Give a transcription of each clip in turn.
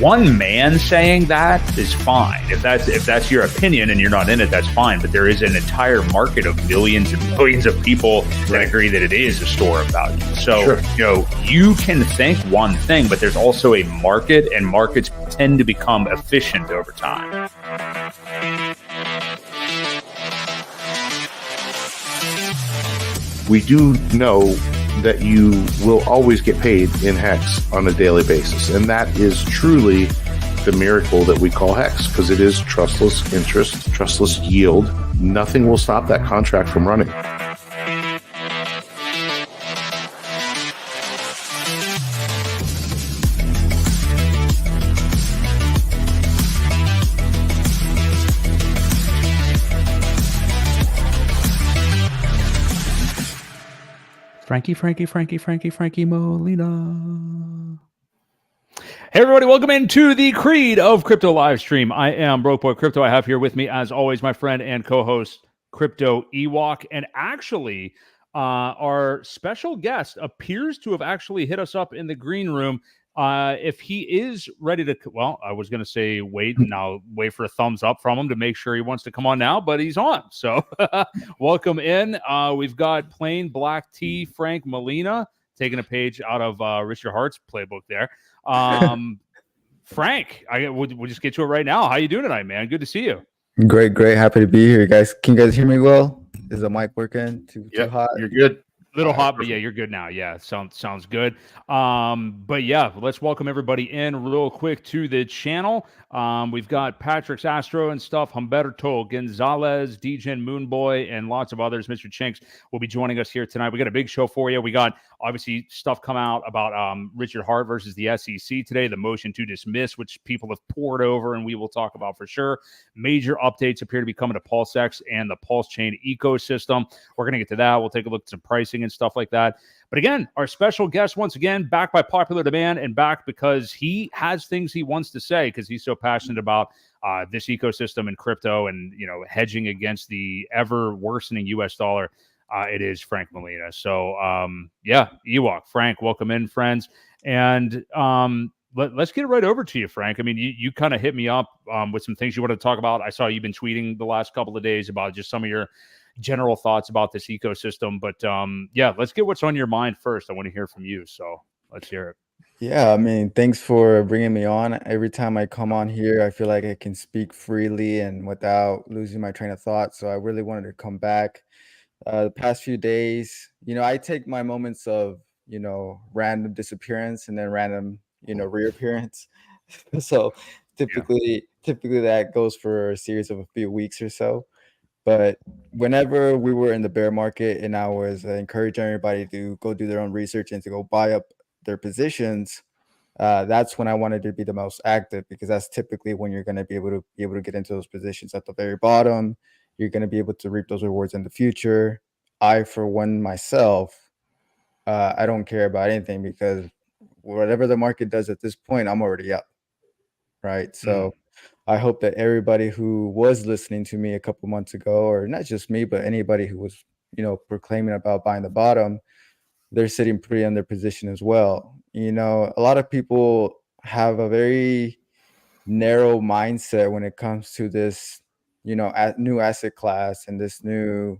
one man saying that is fine. If that's your opinion and you're not in it, that's fine. But there is an entire market of millions and millions of people that agree that it is a store of value. So, you can think one thing, but there's also a market, and markets tend to become efficient over time. We do know that you will always get paid in Hex on a daily basis. And that is truly the miracle that we call Hex, because it is trustless interest, trustless yield. Nothing will stop that contract from running. Frankie Molina. Hey everybody, welcome into the Creed of Crypto live stream. I am Boi Crypto. I have here with me, as always, my friend and co-host Crypto Ewok. And actually, our special guest appears to have actually hit us up in the green room. If he is ready to, well, I was going to say wait for a thumbs up from him to make sure he wants to come on now, but he's on. So welcome in. We've got plain black tea Frank Molina, taking a page out of Richard Hart's playbook there. Frank, we'll just get to it right now. How you doing tonight, man? Good to see you. Great. Happy to be here, guys. Can you guys hear me well? Is the mic working? Too hot? You're good. Little hot, but yeah, you're good now. Yeah, sounds good. But yeah, let's welcome everybody in real quick to the channel. We've got Patrick's Astro and stuff, Humberto Gonzalez, Degen Moonboy, and lots of others. Mr. Chinks will be joining us here tonight. We got a big show for you. We got obviously stuff come out about Richard Hart versus the SEC today, the motion to dismiss, which people have poured over, and we will talk about for sure. Major updates appear to be coming to PulseX and the PulseChain ecosystem. We're going to get to that. We'll take a look at some pricing and stuff like that. But again, our special guest, once again, back by popular demand and back because he has things he wants to say because he's so passionate about this ecosystem and crypto and, hedging against the ever worsening US dollar. It is Frank Molina. So, Ewok, Frank, welcome in, friends. And let's get right over to you, Frank. I mean, you kind of hit me up with some things you want to talk about. I saw you've been tweeting the last couple of days about just some of your general thoughts about this ecosystem. But let's get what's on your mind first. I want to hear from you. So let's hear it. Yeah, I mean, thanks for bringing me on. Every time I come on here, I feel like I can speak freely and without losing my train of thought. So I really wanted to come back. The past few days, I take my moments of, random disappearance and then random, reappearance. So typically that goes for a series of a few weeks or so. But whenever we were in the bear market and I was encouraging everybody to go do their own research and to go buy up their positions, that's when I wanted to be the most active, because that's typically when you're going to be able to get into those positions at the very bottom. You're going to be able to reap those rewards in the future. I, for one, myself, I don't care about anything because whatever the market does at this point, I'm already up, right? So I hope that everybody who was listening to me a couple months ago, or not just me, but anybody who was, proclaiming about buying the bottom, they're sitting pretty in their position as well. A lot of people have a very narrow mindset when it comes to this, new asset class and this new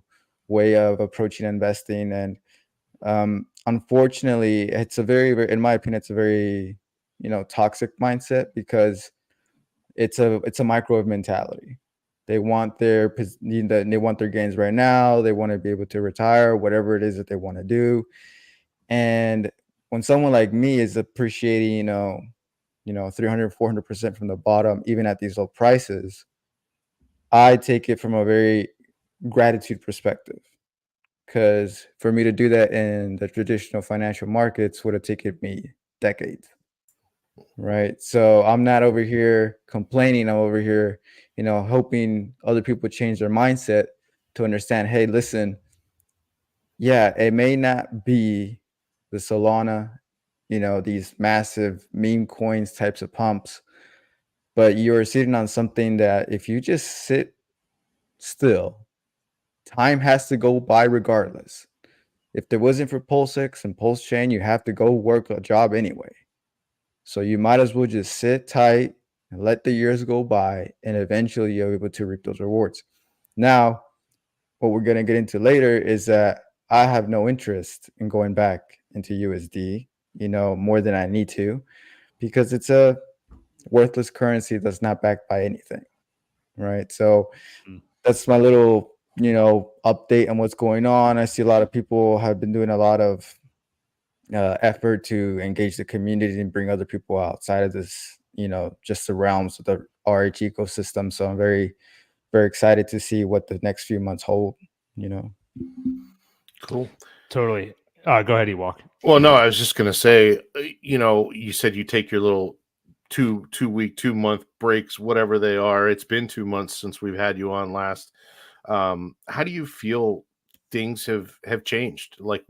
way of approaching investing. And unfortunately, it's a very, very, in my opinion, it's a very, toxic mindset, because it's a microwave mentality. They want their gains right now. They want to be able to retire, whatever it is that they want to do. And when someone like me is appreciating, 300, 400% from the bottom, even at these low prices, I take it from a very gratitude perspective. Because for me to do that in the traditional financial markets would have taken me decades. Right. So I'm not over here complaining. I'm over here, hoping other people change their mindset to understand, hey, listen, yeah, it may not be the Solana, these massive meme coins types of pumps, but you're sitting on something that if you just sit still, time has to go by regardless. If there wasn't for PulseX and PulseChain, you have to go work a job anyway. So you might as well just sit tight and let the years go by, and eventually you're able to reap those rewards. Now, what we're going to get into later is that I have no interest in going back into USD, more than I need to, because it's a worthless currency that's not backed by anything, right? So that's my little, update on what's going on. I see a lot of people have been doing a lot of effort to engage the community and bring other people outside of this, just the realms of the RH ecosystem. So I'm very, very excited to see what the next few months hold, Cool. Totally. Go ahead, Ewok. Well, no, I was just going to say, you said you take your little 2-week, 2-month breaks, whatever they are. It's been 2 months since we've had you on last. How do you feel things have changed? Like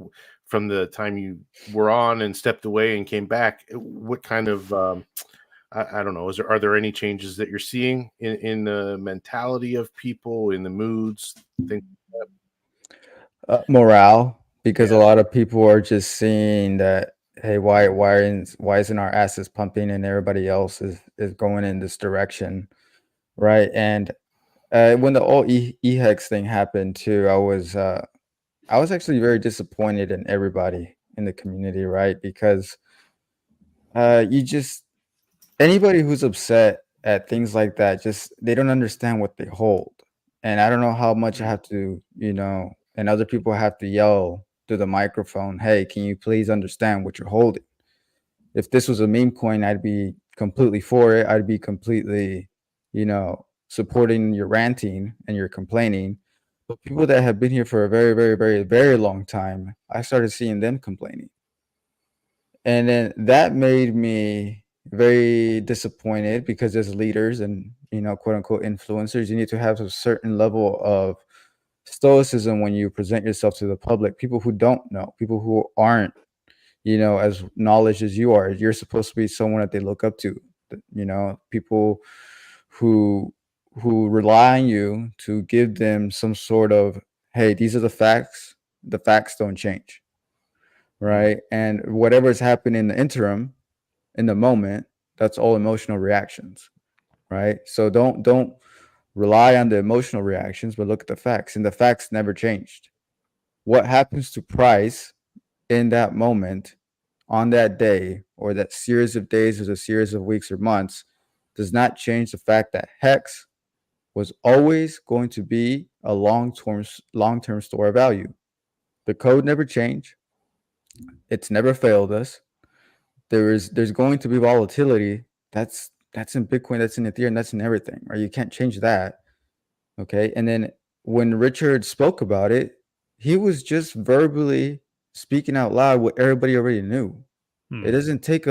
from the time you were on and stepped away and came back, what kind of, I don't know, are there any changes that you're seeing in the mentality of people, in the moods, things like that? Morale, because a lot of people are just seeing that, hey, why isn't our assets pumping and everybody else is going in this direction, right? And when the whole EHEX thing happened too, I was actually very disappointed in everybody in the community, right? Because anybody who's upset at things like that, just they don't understand what they hold. And I don't know how much I have to, and other people have to yell through the microphone, hey, can you please understand what you're holding? If this was a meme coin, I'd be completely for it. I'd be completely, supporting your ranting and your complaining. But people that have been here for a very, very, very, very long time, I started seeing them complaining. And then that made me very disappointed, because as leaders and, quote unquote influencers, you need to have a certain level of stoicism when you present yourself to the public. People who don't know, people who aren't, as knowledge as you are, you're supposed to be someone that they look up to, people who rely on you to give them some sort of, hey, these are the facts don't change, right? And whatever's happened in the interim, in the moment, that's all emotional reactions, right? So don't rely on the emotional reactions, but look at the facts, and the facts never changed. What happens to price in that moment, on that day, or that series of days, or a series of weeks or months, does not change the fact that Hex was always going to be a long-term store of value. The code never changed. It's never failed us. There's going to be volatility. That's in Bitcoin, that's in Ethereum, that's in everything, right? You can't change that. Okay. And then when Richard spoke about it, he was just verbally speaking out loud what everybody already knew. It doesn't take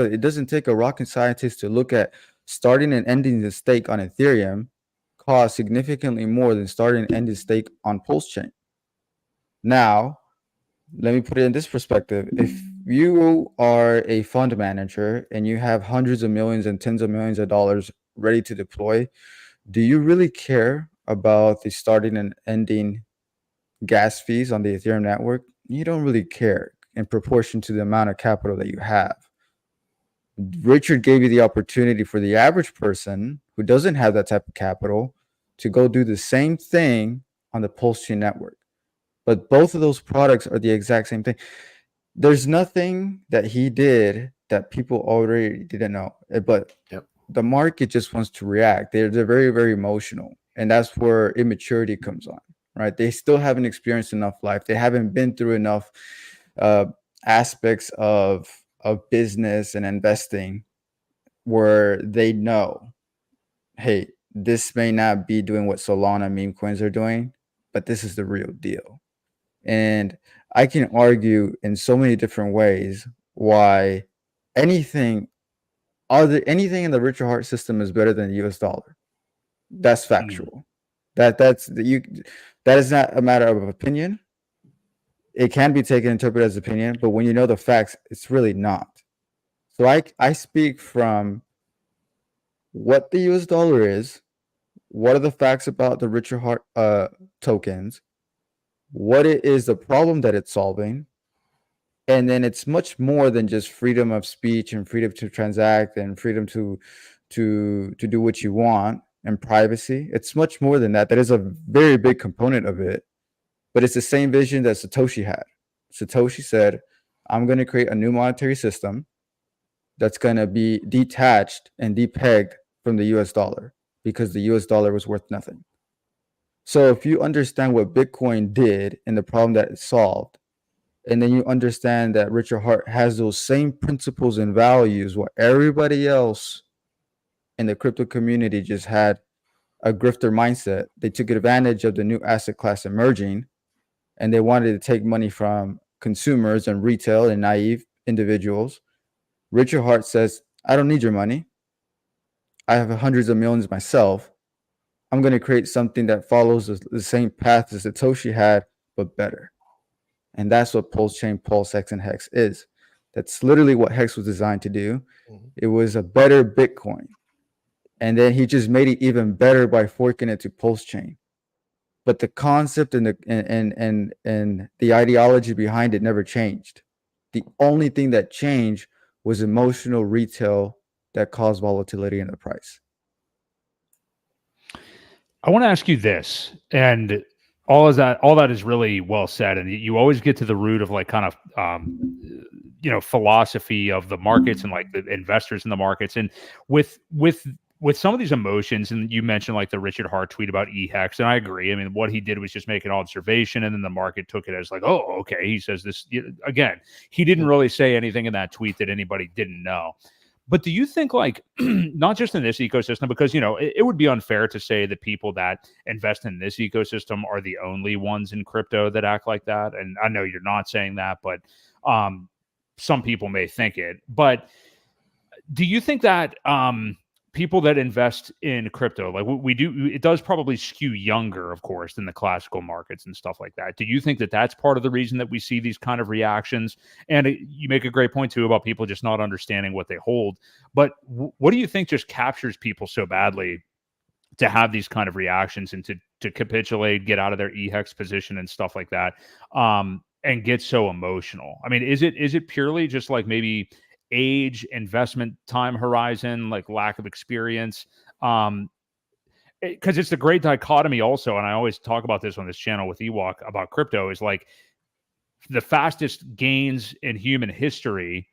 a rocket scientist to look at starting and ending the stake on Ethereum costs significantly more than starting and ending stake on PulseChain. Now, let me put it in this perspective. If you are a fund manager and you have hundreds of millions and tens of millions of dollars ready to deploy, do you really care about the starting and ending gas fees on the Ethereum network? You don't really care in proportion to the amount of capital that you have. Richard gave you the opportunity for the average person who doesn't have that type of capital to go do the same thing on the PulseChain network. But both of those products are the exact same thing. There's nothing that he did that people already didn't know, but the market just wants to react. They're very, very emotional, and that's where immaturity comes on, right? They still haven't experienced enough life. They haven't been through enough aspects of business and investing where they know, hey, this may not be doing what Solana meme coins are doing, but this is the real deal. And I can argue in so many different ways why anything in the Richard Heart system is better than the US dollar. That's factual. That is not a matter of opinion. It can be taken and interpreted as opinion, but when you know the facts, it's really not. So I speak from what the US dollar is, what are the facts about the Richard Heart tokens, what it is, the problem that it's solving, And then it's much more than just freedom of speech and freedom to transact and freedom to do what you want and privacy. It's much more than that. That is a very big component of it. But it's the same vision that Satoshi had. Satoshi said, I'm going to create a new monetary system that's going to be detached and depegged from the US dollar because the US dollar was worth nothing. So if you understand what Bitcoin did and the problem that it solved, and then you understand that Richard Hart has those same principles and values where everybody else in the crypto community just had a grifter mindset. They took advantage of the new asset class emerging, and they wanted to take money from consumers and retail and naive individuals. Richard Hart says, I don't need your money. I have hundreds of millions myself. I'm going to create something that follows the same path as Satoshi had, but better. And that's what PulseChain, PulseX, and Hex is. That's literally what Hex was designed to do. It was a better Bitcoin. And then he just made it even better by forking it to PulseChain. But the concept and the ideology behind it never changed. The only thing that changed was emotional retail that caused volatility in the price. I want to ask you this, and all that is really well said, and you always get to the root of like kind of philosophy of the markets and like the investors in the markets, and with some of these emotions, and you mentioned like the Richard Hart tweet about EHEX, and I agree. I mean, what he did was just make an observation, and then the market took it as like, oh, okay, he says this again. He didn't really say anything in that tweet that anybody didn't know. But do you think, like, not just in this ecosystem, because, it would be unfair to say that people that invest in this ecosystem are the only ones in crypto that act like that. And I know you're not saying that, but some people may think it. But do you think that people that invest in crypto, like we do, it does probably skew younger, of course, than the classical markets and stuff like that. Do you think that that's part of the reason that we see these kind of reactions? And you make a great point too about people just not understanding what they hold. But what do you think just captures people so badly to have these kind of reactions and to capitulate, get out of their EHEX position and stuff like that, and get so emotional? I mean, is it purely just like maybe age, investment time horizon, like lack of experience? Because it's a great dichotomy also, and I always talk about this on this channel with Ewok about crypto, is like the fastest gains in human history,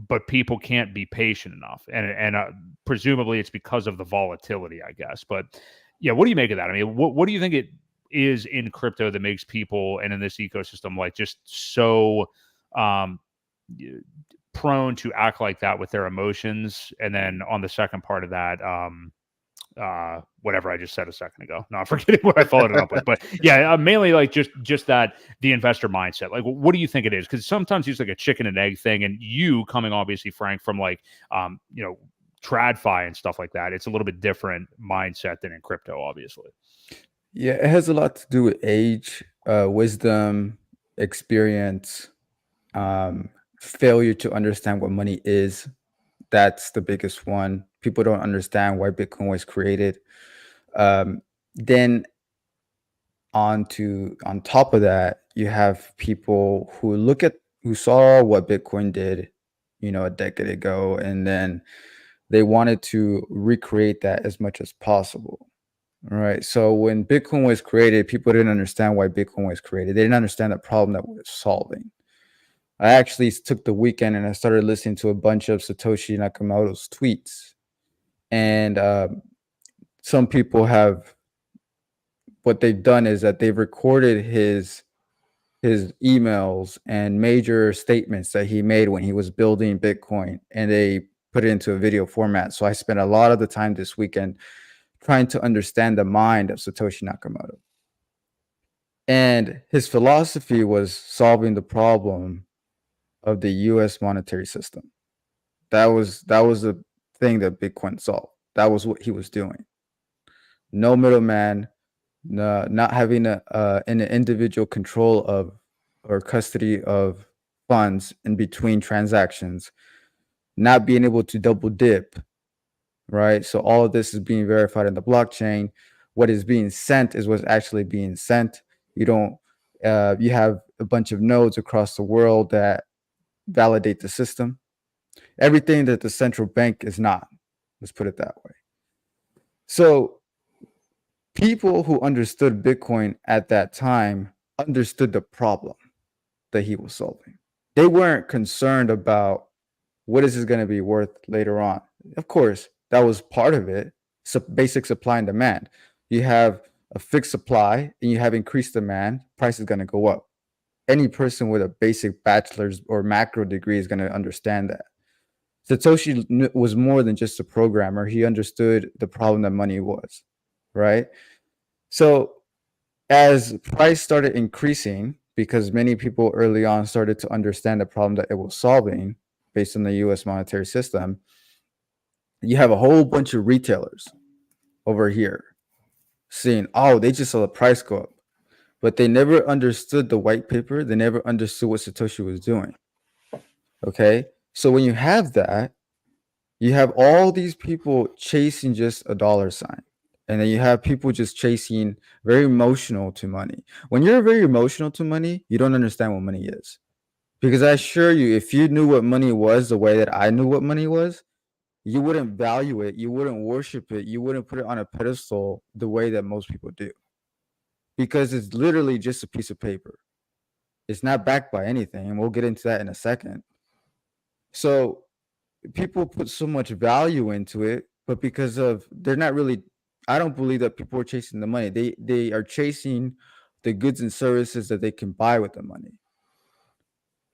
but people can't be patient enough, and presumably it's because of the volatility, I guess. But yeah, what do you make of that? I mean, what do you think it is in crypto that makes people and in this ecosystem like just so prone to act like that with their emotions? And then on the second part of that, whatever I just said a second ago, not forgetting what I followed it up with, but yeah, mainly like just that the investor mindset. Like, what do you think it is? Because sometimes it's like a chicken and egg thing, and you coming obviously, Frank, from like TradFi and stuff like that, it's a little bit different mindset than in crypto, obviously. Yeah, it has a lot to do with age, wisdom, experience, failure to understand what money is. That's the biggest one. People don't understand why Bitcoin was created. Then on top of that, you have people who saw what Bitcoin did, a decade ago, and then they wanted to recreate that as much as possible. All right. So when Bitcoin was created, people didn't understand why Bitcoin was created. They didn't understand the problem that we're solving. I actually took the weekend and I started listening to a bunch of Satoshi Nakamoto's tweets. And some people what they've done is that they've recorded his emails and major statements that he made when he was building Bitcoin, and they put it into a video format. So I spent a lot of the time this weekend trying to understand the mind of Satoshi Nakamoto. And his philosophy was solving the problem of the US monetary system. That was the thing that Bitcoin solved. That was what he was doing. No middleman, not having an individual control of or custody of funds in between transactions, not being able to double dip, right? So all of this is being verified in the blockchain. What is being sent is what's actually being sent. You have a bunch of nodes across the world that validate the system, everything that the central bank is not. Let's put it that way. So people who understood Bitcoin at that time understood the problem that he was solving. They weren't concerned about what is this going to be worth later on. Of course, that was part of it. So basic supply and demand. You have a fixed supply and you have increased demand, price is going to go up. Any person with a basic bachelor's or macro degree is going to understand that. Satoshi was more than just a programmer. He understood the problem that money was, right? So as price started increasing, because many people early on started to understand the problem that it was solving based on the US monetary system, you have a whole bunch of retailers over here seeing, oh, they just saw the price go up. But they never understood the white paper. They never understood what Satoshi was doing. Okay? So when you have that, you have all these people chasing just a dollar sign. And then you have people just chasing very emotional to money. When you're very emotional to money, you don't understand what money is. Because I assure you, if you knew what money was the way that I knew what money was, you wouldn't value it. You wouldn't worship it. You wouldn't put it on a pedestal the way that most people do. Because it's literally just a piece of paper. It's not backed by anything. And we'll get into that in a second. So people put so much value into it, but because of, they're not really, I don't believe that people are chasing the money. They are chasing the goods and services that they can buy with the money.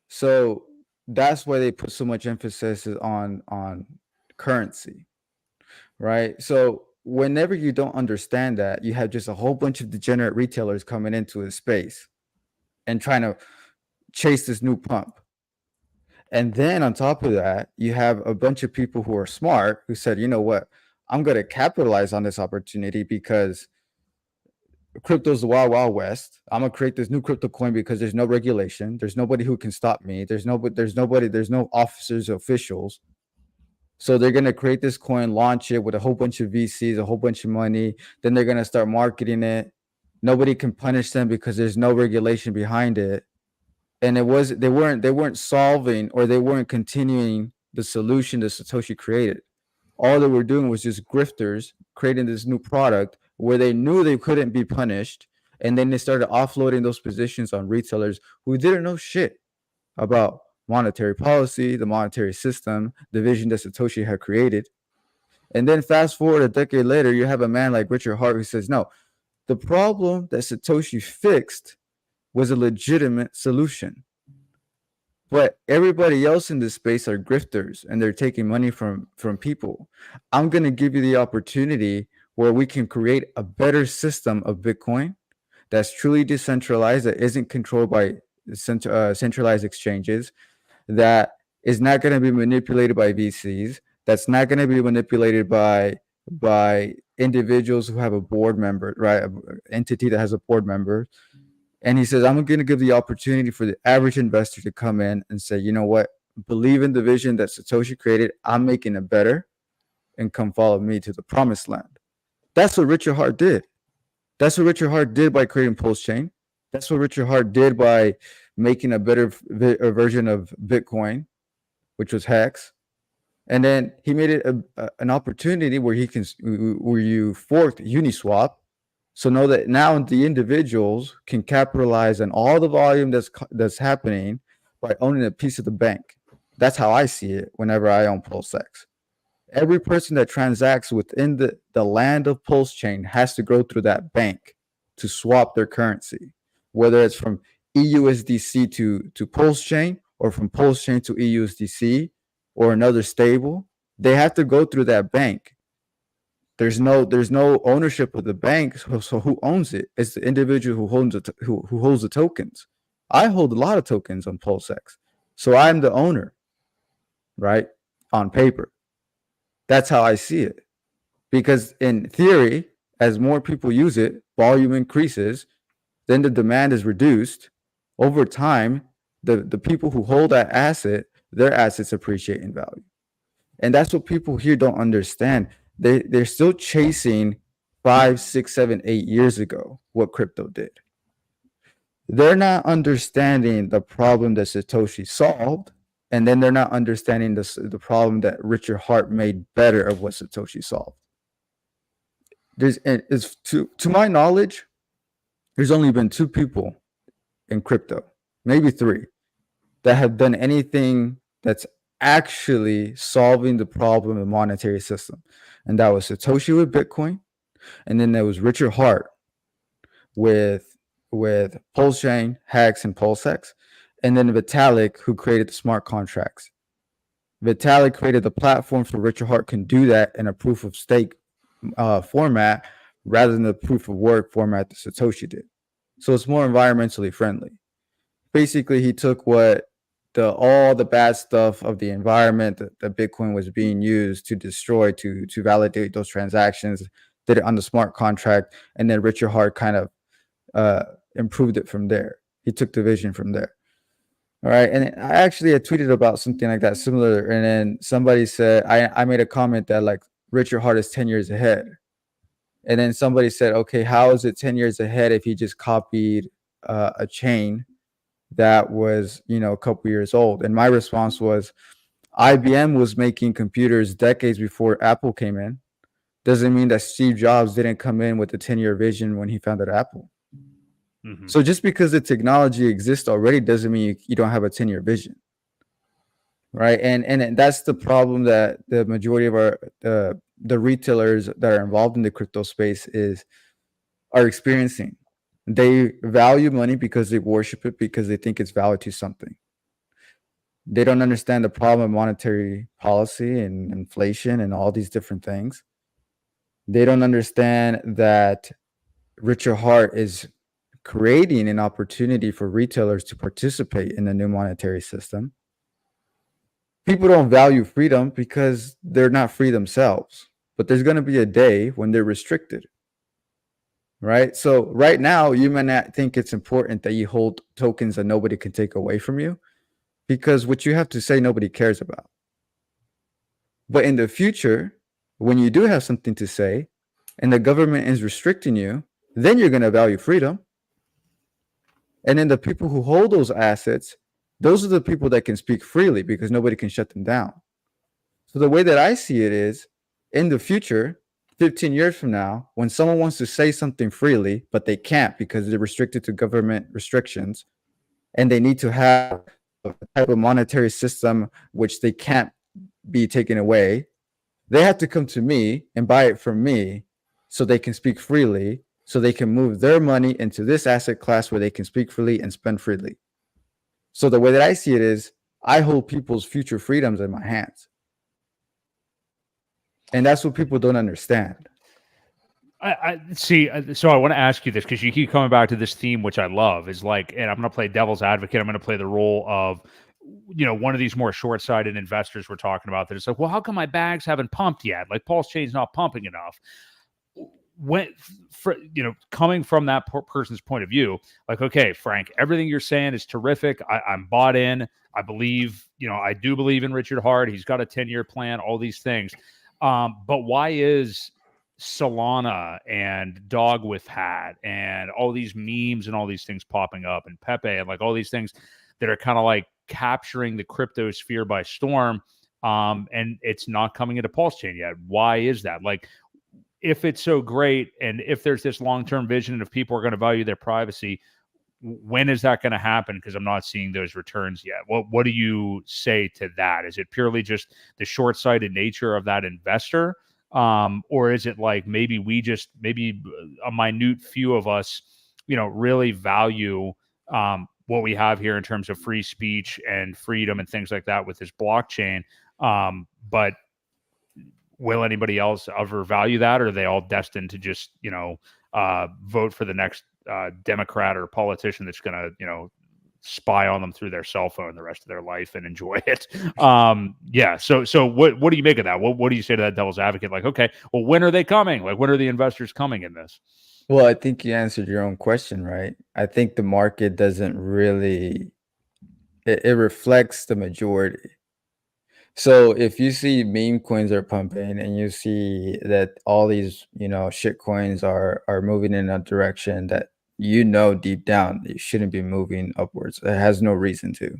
So that's why they put so much emphasis on currency, right? So whenever you don't understand that, you have just a whole bunch of degenerate retailers coming into a space and trying to chase this new pump. And then on top of that, you have a bunch of people who are smart who said, you know what, I'm going to capitalize on this opportunity because crypto's the wild, wild west. I'm going to create this new crypto coin because there's no regulation. There's nobody who can stop me. There's no officers or officials. So they're going to create this coin, launch it with a whole bunch of VCs, a whole bunch of money. Then they're going to start marketing it. Nobody can punish them because there's no regulation behind it. And they weren't solving, or they weren't continuing the solution that Satoshi created. All they were doing was just grifters creating this new product where they knew they couldn't be punished. And then they started offloading those positions on retailers who didn't know shit about monetary policy, the monetary system, the vision that Satoshi had created. And then fast forward a decade later, you have a man like Richard Hart who says, no, the problem that Satoshi fixed was a legitimate solution. But everybody else in this space are grifters and they're taking money from people. I'm going to give you the opportunity where we can create a better system of Bitcoin that's truly decentralized, that isn't controlled by centralized exchanges, that is not going to be manipulated by VCs, that's not going to be manipulated by individuals who have a board member, right? An entity that has a board member. And he says, I'm going to give the opportunity for the average investor to come in and say, you know what, believe in the vision that Satoshi created. I'm making it better, and come follow me to the promised land. That's what Richard Hart did. That's what Richard Hart did by creating PulseChain. That's what Richard Hart did by making a better version of Bitcoin, which was Hex. And then he made it an opportunity where you forked Uniswap. So know that now the individuals can capitalize on all the volume that's happening by owning a piece of the bank. That's how I see it whenever I own PulseX. Every person that transacts within the land of PulseChain has to go through that bank to swap their currency, whether it's from EUSDC to PulseChain, or from PulseChain to EUSDC or another stable. They have to go through that bank. There's no ownership of the bank. So who owns it? It's the individual who holds the tokens. I hold a lot of tokens on PulseX, so I'm the owner, right? On paper. That's how I see it. Because in theory, as more people use it, volume increases, then the demand is reduced. Over time, the people who hold that asset, their assets appreciate in value. And that's what people here don't understand. They're still chasing 5, 6, 7, 8 years ago what crypto did. They're not understanding the problem that Satoshi solved. and then they're not understanding the problem that Richard Hart made better of what Satoshi solved. To my knowledge, there's only been 2 people in crypto, maybe 3, that have done anything that's actually solving the problem of the monetary system. And that was Satoshi with Bitcoin, and then there was Richard Hart with PulseChain, Hex, and PulseX, and then Vitalik, who created the smart contracts. Vitalik created the platform so Richard Hart can do that in a proof of stake format rather than the proof of work format that Satoshi did. So it's more environmentally friendly. Basically, he took what all the bad stuff of the environment that Bitcoin was being used to destroy to validate those transactions, did it on the smart contract, and then Richard Hart kind of improved it from there. He took the vision from there. All right. And I tweeted about something like that similar. And then somebody said, I made a comment that like Richard Hart is 10 years ahead. And then somebody said, okay, how is it 10 years ahead if he just copied a chain that was, a couple years old? And my response was, IBM was making computers decades before Apple came in. Doesn't mean that Steve Jobs didn't come in with a 10-year vision when he founded Apple. Mm-hmm. So just because the technology exists already doesn't mean you don't have a 10-year vision, right? And that's the problem that the majority of the retailers that are involved in the crypto space are experiencing. They value money because they worship it, because they think it's valued to something. They don't understand the problem of monetary policy and inflation and all these different things. They don't understand that Richard Hart is creating an opportunity for retailers to participate in the new monetary system. People don't value freedom because they're not free themselves, but there's going to be a day when they're restricted, right? So right now, you may not think it's important that you hold tokens that nobody can take away from you, because what you have to say, nobody cares about. But in the future, when you do have something to say and the government is restricting you, then you're going to value freedom. And then the people who hold those assets, those are the people that can speak freely because nobody can shut them down. So the way that I see it is, in the future, 15 years from now, when someone wants to say something freely, but they can't because they're restricted to government restrictions, and they need to have a type of monetary system which they can't be taken away, they have to come to me and buy it from me so they can speak freely, so they can move their money into this asset class where they can speak freely and spend freely. So the way that I see it is, I hold people's future freedoms in my hands. And that's what people don't understand. I see. So I want to ask you this, because you keep coming back to this theme, which I love, is like, and I'm going to play devil's advocate. I'm going to play the role of, one of these more short-sighted investors we're talking about that is like, well, how come my bags haven't pumped yet? Like PulseChain's not pumping enough. Coming from that person's point of view, like, okay, Frank, everything you're saying is terrific. I'm bought in. I believe, I do believe in Richard Hart. He's got a 10-year plan, all these things. But why is Solana and Dog with Hat and all these memes and all these things popping up, and Pepe and like all these things that are kind of like capturing the crypto sphere by storm, and it's not coming into PulseChain yet? Why is that? Like, if it's so great, and if there's this long-term vision, and if people are going to value their privacy, when is that going to happen? Because I'm not seeing those returns yet. What do you say to that? Is it purely just the short-sighted nature of that investor? Or is it like maybe a minute few of us, really value what we have here in terms of free speech and freedom and things like that with this blockchain? But will anybody else ever value that? Or are they all destined to just, vote for the next Democrat or politician that's going to, spy on them through their cell phone the rest of their life and enjoy it? So what do you make of that? What do you say to that devil's advocate? Like, okay, well, when are they coming? Like, when are the investors coming in this? Well, I think you answered your own question, right? I think the market doesn't really, it reflects the majority. So if you see meme coins are pumping, and you see that all these, shit coins are moving in a direction that, deep down, you shouldn't be moving upwards. It has no reason to.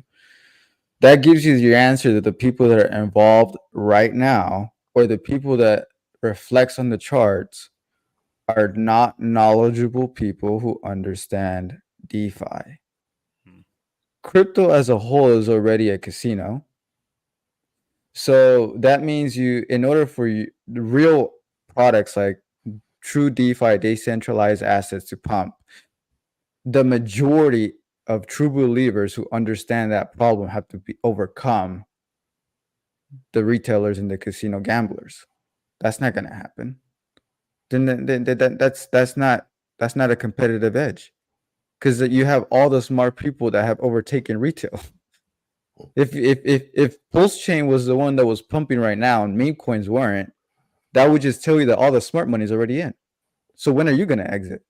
that gives you your answer that the people that are involved right now, or the people that reflects on the charts, are not knowledgeable people who understand DeFi. Crypto as a whole is already a casino. So that means in order for the real products like true DeFi, decentralized assets to pump, the majority of true believers who understand that problem have to be overcome the retailers and the casino gamblers. That's not going to happen. Then that's not a competitive edge, because you have all the smart people that have overtaken retail. If PulseChain was the one that was pumping right now and meme coins weren't, that would just tell you that all the smart money is already in. So when are you going to exit?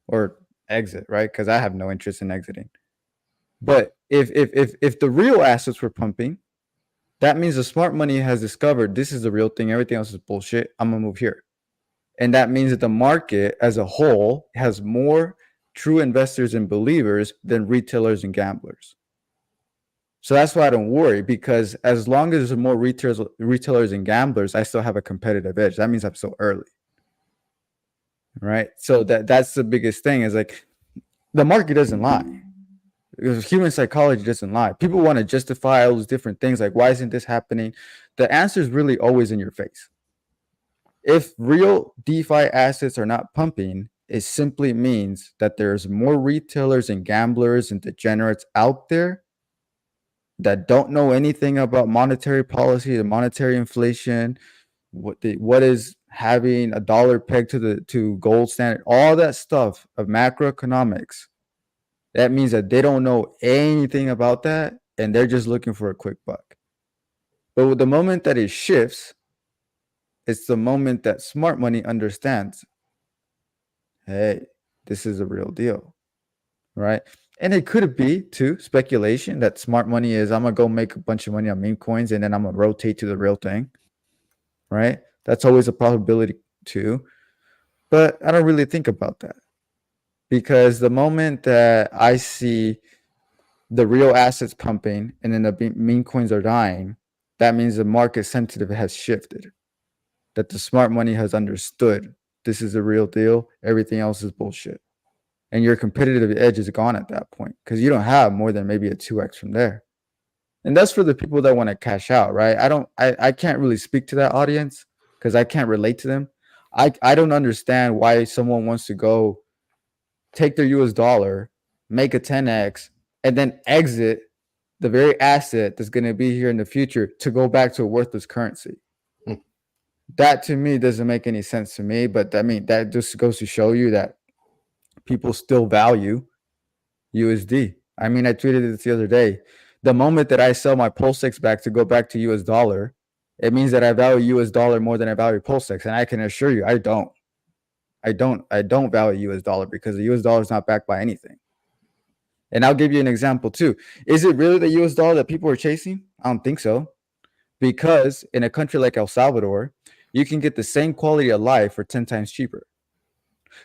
Or exit, right? Because I have no interest in exiting. But if the real assets were pumping, that means the smart money has discovered this is the real thing. Everything else is bullshit. I'm going to move here. And that means that the market as a whole has more true investors and believers than retailers and gamblers. So that's why I don't worry, because as long as there's more retailers and gamblers, I still have a competitive edge. That means I'm still early. Right? So that's the biggest thing, is like the market doesn't lie. Human psychology doesn't lie. People want to justify all those different things, like, why isn't this happening? The answer is really always in your face. If real DeFi assets are not pumping, it simply means that there's more retailers and gamblers and degenerates out there that don't know anything about monetary policy and monetary inflation, what is having a dollar pegged to gold standard, all that stuff of macroeconomics. That means that they don't know anything about that, and they're just looking for a quick buck. But with the moment that it shifts, it's the moment that smart money understands, hey, this is a real deal, right? And it could be, too, speculation that smart money is, I'm going to go make a bunch of money on meme coins, and then I'm going to rotate to the real thing, right? That's always a probability, too. But I don't really think about that, because the moment that I see the real assets pumping and then the meme coins are dying, that means the market sensitive has shifted, that the smart money has understood this is a real deal. Everything else is bullshit. And your competitive edge is gone at that point, because you don't have more than maybe a 2x from there. And that's for the people that want to cash out, right? I can't really speak to that audience because I can't relate to them. I don't understand why someone wants to go take their US dollar, make a 10x, and then exit the very asset that's going to be here in the future to go back to a worthless currency. That to me doesn't make any sense to me, but I mean, that just goes to show you that people still value USD. I mean, I tweeted this the other day. The moment that I sell my PulseX back to go back to US dollar, it means that I value US dollar more than I value PulseX. And I can assure you, I don't value US dollar, because the US dollar is not backed by anything. And I'll give you an example too. Is it really the US dollar that people are chasing? I don't think so. Because in a country like El Salvador, you can get the same quality of life for 10 times cheaper.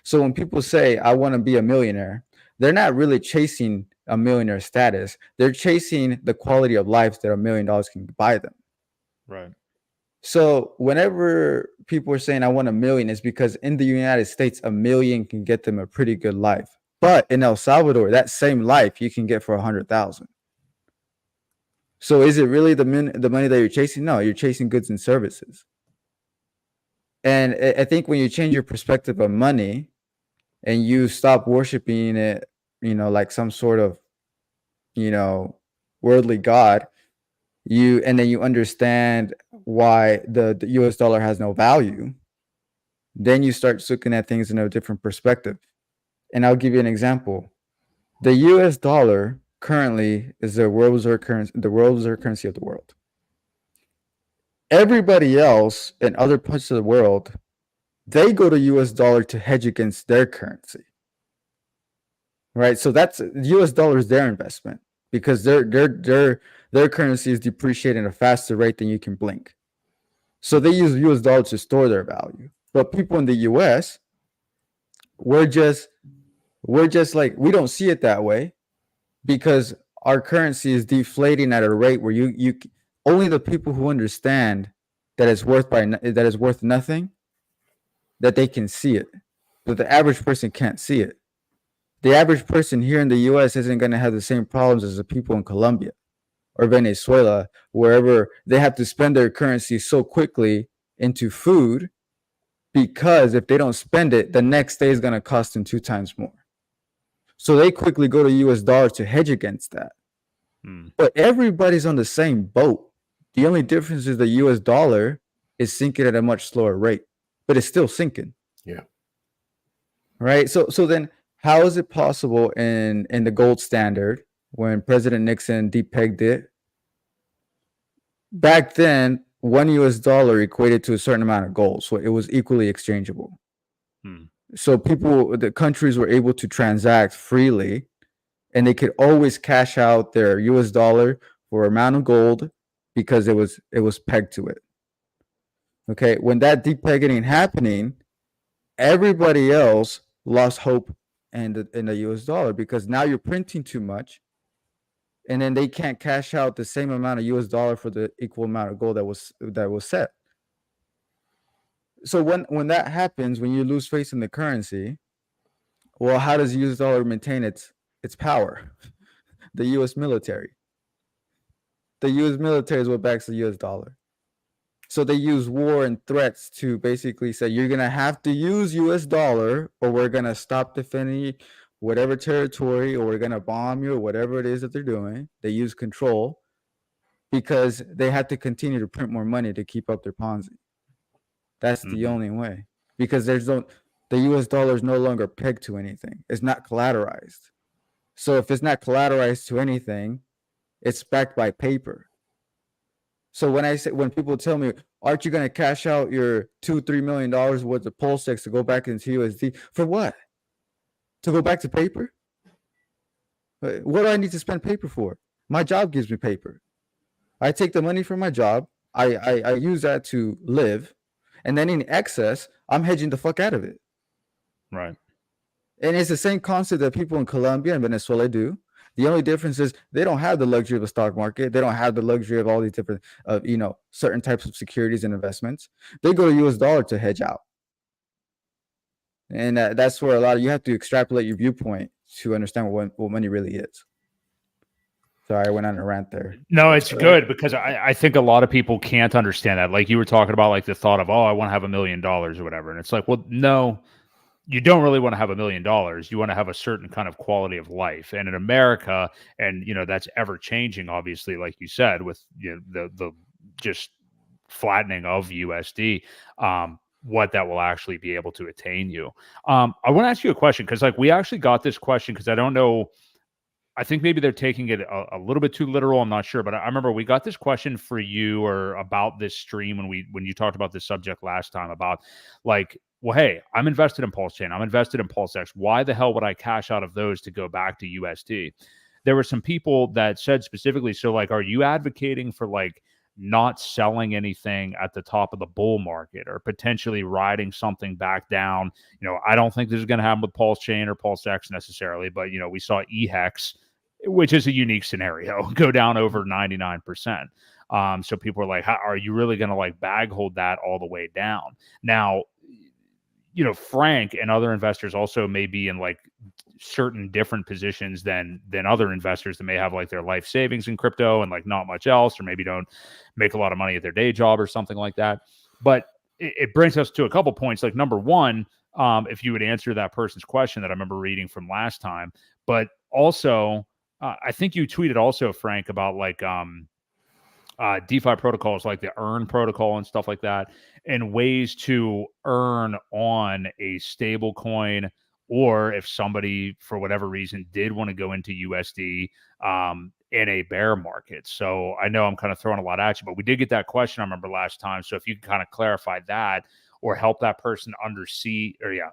So when people say, I want to be a millionaire, they're not really chasing a millionaire status. They're chasing the quality of life that $1 million can buy them. Right. So whenever people are saying, I want $1 million, it's because in the United States, $1 million can get them a pretty good life. But in El Salvador, that same life you can get for 100,000. So is it really the money that you're chasing? No, you're chasing goods and services. And I think when you change your perspective of money and you stop worshiping it, like some sort of, worldly god, and then you understand why the US dollar has no value, then you start looking at things in a different perspective. And I'll give you an example. The US dollar currently is the world reserve currency of the world. Everybody else in other parts of the world, they go to US dollar to hedge against their currency. Right? So that's US dollar is their investment, because their currency is depreciating at a faster rate than you can blink. So they use US dollar to store their value. But people in the US, we're just like, we don't see it that way, because our currency is deflating at a rate where you only the people who understand that it's worth nothing, that they can see it, but the average person can't see it. The average person here in the U.S. isn't going to have the same problems as the people in Colombia or Venezuela, wherever they have to spend their currency so quickly into food, because if they don't spend it, the next day is going to cost them 2 times more. So they quickly go to US dollar to hedge against that. But everybody's on the same boat. The only difference is the US dollar is sinking at a much slower rate, but it's still sinking. Yeah. Right. So then how is it possible in the gold standard, when President Nixon depegged it? Back then, $1 US equated to a certain amount of gold, so it was equally exchangeable. So the countries were able to transact freely, and they could always cash out their US dollar for amount of gold because it was pegged to it. Okay, when that depegging happening, everybody else lost hope in the US dollar, because now you're printing too much, and then they can't cash out the same amount of US dollar for the equal amount of gold that was set. So when that happens, when you lose faith in the currency, well, how does the US dollar maintain its power? The US military. The US military is what backs the US dollar. So they use war and threats to basically say, you're going to have to use US dollar, or we're going to stop defending whatever territory, or we're going to bomb you, or whatever it is that they're doing. They use control because they have to continue to print more money to keep up their Ponzi. That's the only way, because the US dollar is no longer pegged to anything. It's not collateralized. So if it's not collateralized to anything, it's backed by paper. So when people tell me, aren't you going to cash out your $2-3 million worth of PulseChain to go back into USD? For what? To go back to paper? What do I need to spend paper for? My job gives me paper. I take the money from my job. I use that to live. And then in excess, I'm hedging the fuck out of it. Right. And it's the same concept that people in Colombia and Venezuela do. The only difference is they don't have the luxury of a stock market. They don't have the luxury of all these different, certain types of securities and investments. They go to US dollar to hedge out. And that's where you have to extrapolate your viewpoint to understand what money really is. Sorry, I went on a rant there. No, it's good, because I think a lot of people can't understand that. Like you were talking about, like the thought of, I want to have $1 million or whatever. And it's like, well, no, you don't really want to have $1 million. You want to have a certain kind of quality of life. And in America, and that's ever changing, obviously, like you said, with the just flattening of USD, what that will actually be able to attain you. I want to ask you a question, because we actually got this question, because I don't know. I think maybe they're taking it a little bit too literal. I'm not sure, but I remember we got this question for you, or about this stream when you talked about this subject last time, about well, hey, I'm invested in PulseChain. I'm invested in PulseX. Why the hell would I cash out of those to go back to USD? There were some people that said specifically, so are you advocating for not selling anything at the top of the bull market, or potentially riding something back down? I don't think this is going to happen with PulseChain or PulseX necessarily, but we saw EHEX, which is a unique scenario, go down over 99%. So people are like, are you really going to bag hold that all the way down? Now, Frank and other investors also may be in certain different positions than other investors that may have their life savings in crypto and not much else, or maybe don't make a lot of money at their day job or something like that. But it brings us to a couple points. Number one, if you would answer that person's question that I remember reading from last time, but also I think you tweeted also, Frank, about DeFi protocols like the Earn protocol and stuff like that, and ways to earn on a stable coin, or if somebody for whatever reason did want to go into USD in a bear market. So I know I'm kind of throwing a lot at you, but we did get that question, I remember, last time. So if you can kind of clarify that, or help that person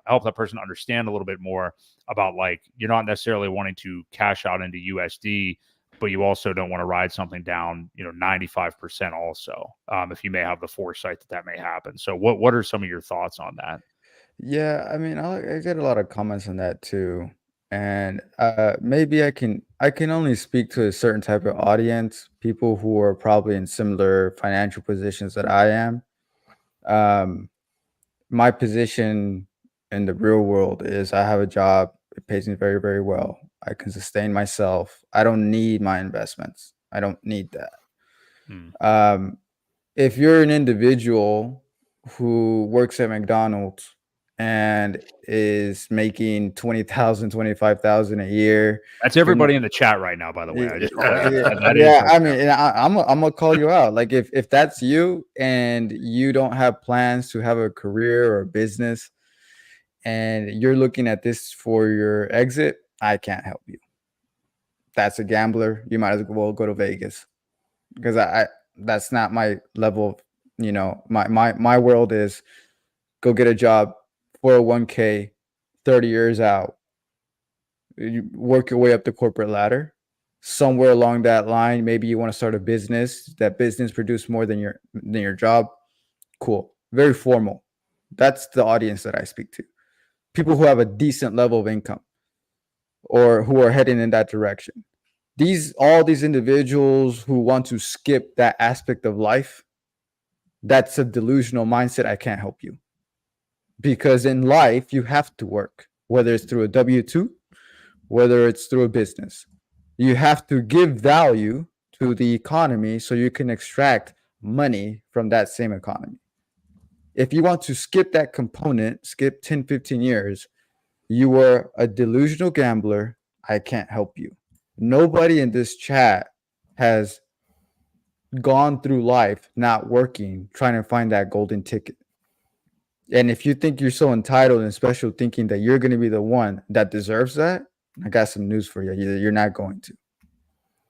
help that person understand a little bit more about you're not necessarily wanting to cash out into USD, but you also don't want to ride something down, 95% also, if you may have the foresight that may happen. So what are some of your thoughts on that? Yeah, I mean, I get a lot of comments on that too. and maybe I can only speak to a certain type of audience, people who are probably in similar financial positions that I am. My position in the real world is I have a job. It pays me very, very well. I can sustain myself. I don't need my investments. I don't need that. If you're an individual who works at McDonald's and is making 20,000, 25,000 a year. That's everybody in the chat right now, by the way. I mean, I'm gonna call you out. Like if that's you and you don't have plans to have a career or a business and you're looking at this for your exit, I can't help you. That's a gambler. You might as well go to Vegas, because I that's not my level of, my world is go get a job, 401k, 30 years out. You work your way up the corporate ladder. Somewhere along that line, maybe you want to start a business. That business produce more than your job. Cool. Very formal. That's the audience that I speak to. People who have a decent level of income or who are heading in that direction. All these individuals who want to skip that aspect of life, that's a delusional mindset. I can't help you. Because in life, you have to work, whether it's through a W-2, whether it's through a business. You have to give value to the economy so you can extract money from that same economy. If you want to skip that component, skip 10, 15 years, you are a delusional gambler. I can't help you. Nobody in this chat has gone through life not working, trying to find that golden ticket. And if you think you're so entitled and special, thinking that you're going to be the one that deserves that, I got some news for you. You're not going to.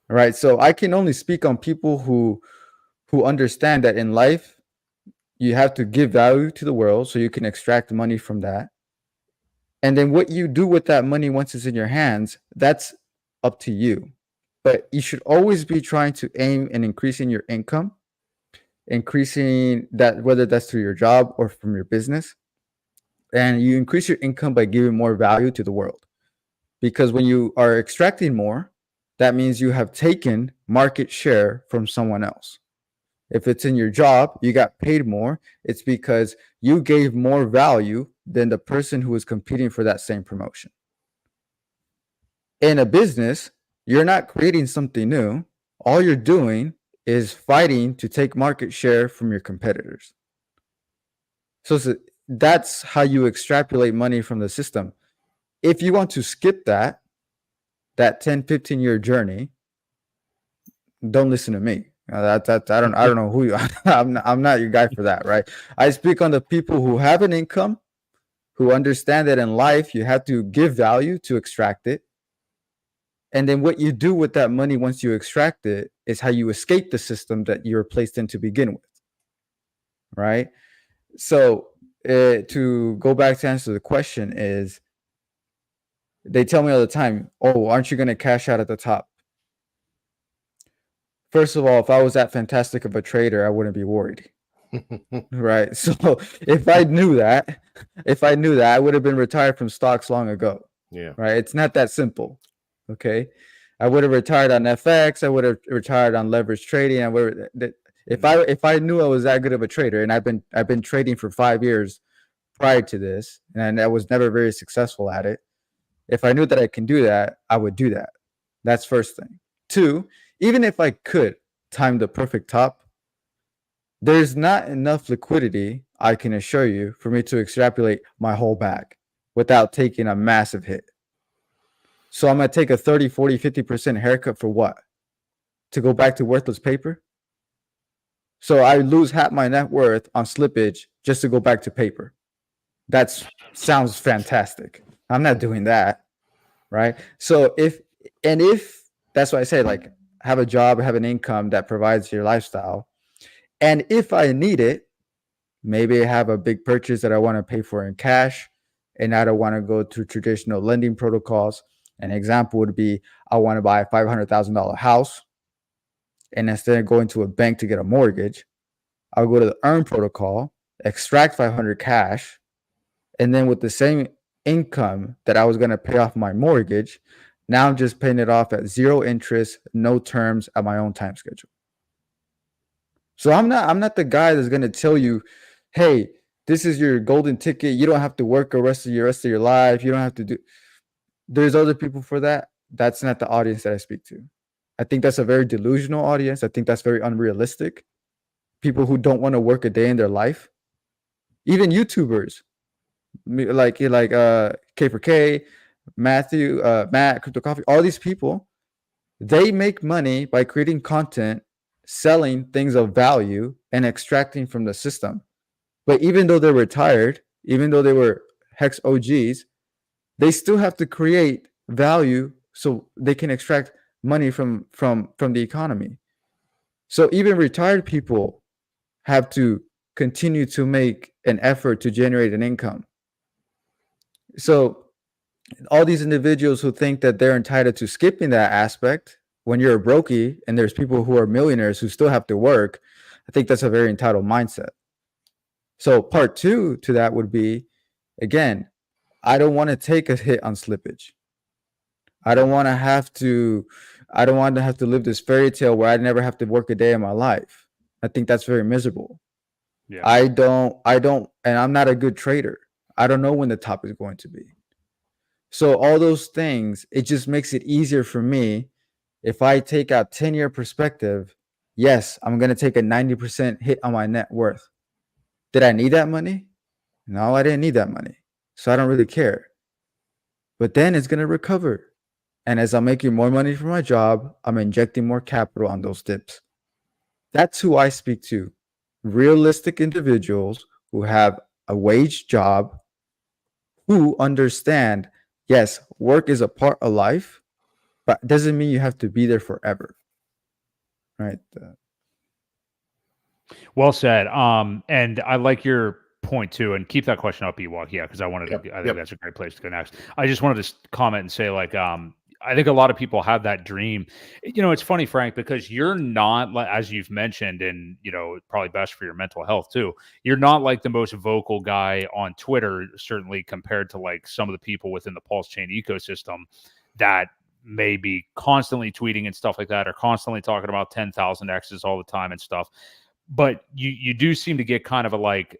All right. So I can only speak on people who understand that in life, you have to give value to the world so you can extract money from that. And then what you do with that money once it's in your hands, that's up to you. But you should always be trying to aim and increasing your income, increasing that, whether that's through your job or from your business. And you increase your income by giving more value to the world. Because when you are extracting more, that means you have taken market share from someone else. If it's in your job, you got paid more. It's because you gave more value than the person who was competing for that same promotion. In a business, you're not creating something new. All you're doing is fighting to take market share from your competitors. So that's how you extrapolate money from the system. If you want to skip that 10, 15-year journey, don't listen to me. I don't know who you are. I'm not your guy for that, right? I speak on the people who have an income, who understand that in life you have to give value to extract it. And then what you do with that money once you extract it is how you escape the system that you're placed in to begin with, right? So to go back to answer the question is, they tell me all the time, oh, aren't you going to cash out at the top? First of all, if I was that fantastic of a trader, I wouldn't be worried. Right. So if I knew that, I would have been retired from stocks long ago. Yeah. Right. It's not that simple. Okay. I would have retired on FX. I would have retired on leverage trading. If I knew I was that good of a trader, and I've been trading for 5 years prior to this, and I was never very successful at it. If I knew that I can do that, I would do that. That's first thing. 2, even if I could time the perfect top, there's not enough liquidity, I can assure you, for me to extrapolate my whole bag without taking a massive hit. So I'm going to take a 30, 40, 50% haircut for what? To go back to worthless paper? So I lose half my net worth on slippage just to go back to paper. That sounds fantastic. I'm not doing that, right? So if that's why I say, like, have a job, have an income that provides your lifestyle. And if I need it, maybe I have a big purchase that I want to pay for in cash, and I don't want to go through traditional lending protocols. An example would be, I want to buy a $500,000 house, and instead of going to a bank to get a mortgage, I'll go to the earn protocol, extract 500 cash, and then with the same income that I was going to pay off my mortgage. Now I'm just paying it off at 0 interest, no terms, at my own time schedule. So I'm not the guy that's going to tell you, hey, this is your golden ticket. You don't have to work the rest of your life. You don't have to do. There's other people for that. That's not the audience that I speak to. I think that's a very delusional audience. I think that's very unrealistic. People who don't want to work a day in their life. Even YouTubers, like K4K, Matthew, Matt, Crypto Coffee, all these people, they make money by creating content, selling things of value, and extracting from the system. But even though they're retired, even though they were Hex OGs, they still have to create value so they can extract money from the economy. So even retired people have to continue to make an effort to generate an income. So all these individuals who think that they're entitled to skipping that aspect, when you're a brokey and there's people who are millionaires who still have to work, I think that's a very entitled mindset. So part 2 to that would be, again, I don't want to take a hit on slippage. I don't want to have to live this fairy tale where I never have to work a day in my life. I think that's very miserable. Yeah. I don't, and I'm not a good trader. I don't know when the top is going to be. So all those things, it just makes it easier for me. If I take out 10-year perspective, yes, I'm going to take a 90% hit on my net worth. Did I need that money? No, I didn't need that money. So I don't really care. But then it's going to recover. And as I'm making more money from my job, I'm injecting more capital on those dips. That's who I speak to. Realistic individuals who have a wage job, who understand, yes, work is a part of life, but it doesn't mean you have to be there forever. Right. Well said. And I like your point too, and keep that question up, Ewok. Yeah, because I think that's a great place to go next. I just wanted to comment and say, like, I think a lot of people have that dream. You know, it's funny, Frank, because you're not, as you've mentioned, and, you know, probably best for your mental health too. You're not like the most vocal guy on Twitter, certainly compared to like some of the people within the PulseChain ecosystem that may be constantly tweeting and stuff like that, or constantly talking about 10,000 X's all the time and stuff. But you do seem to get kind of a like,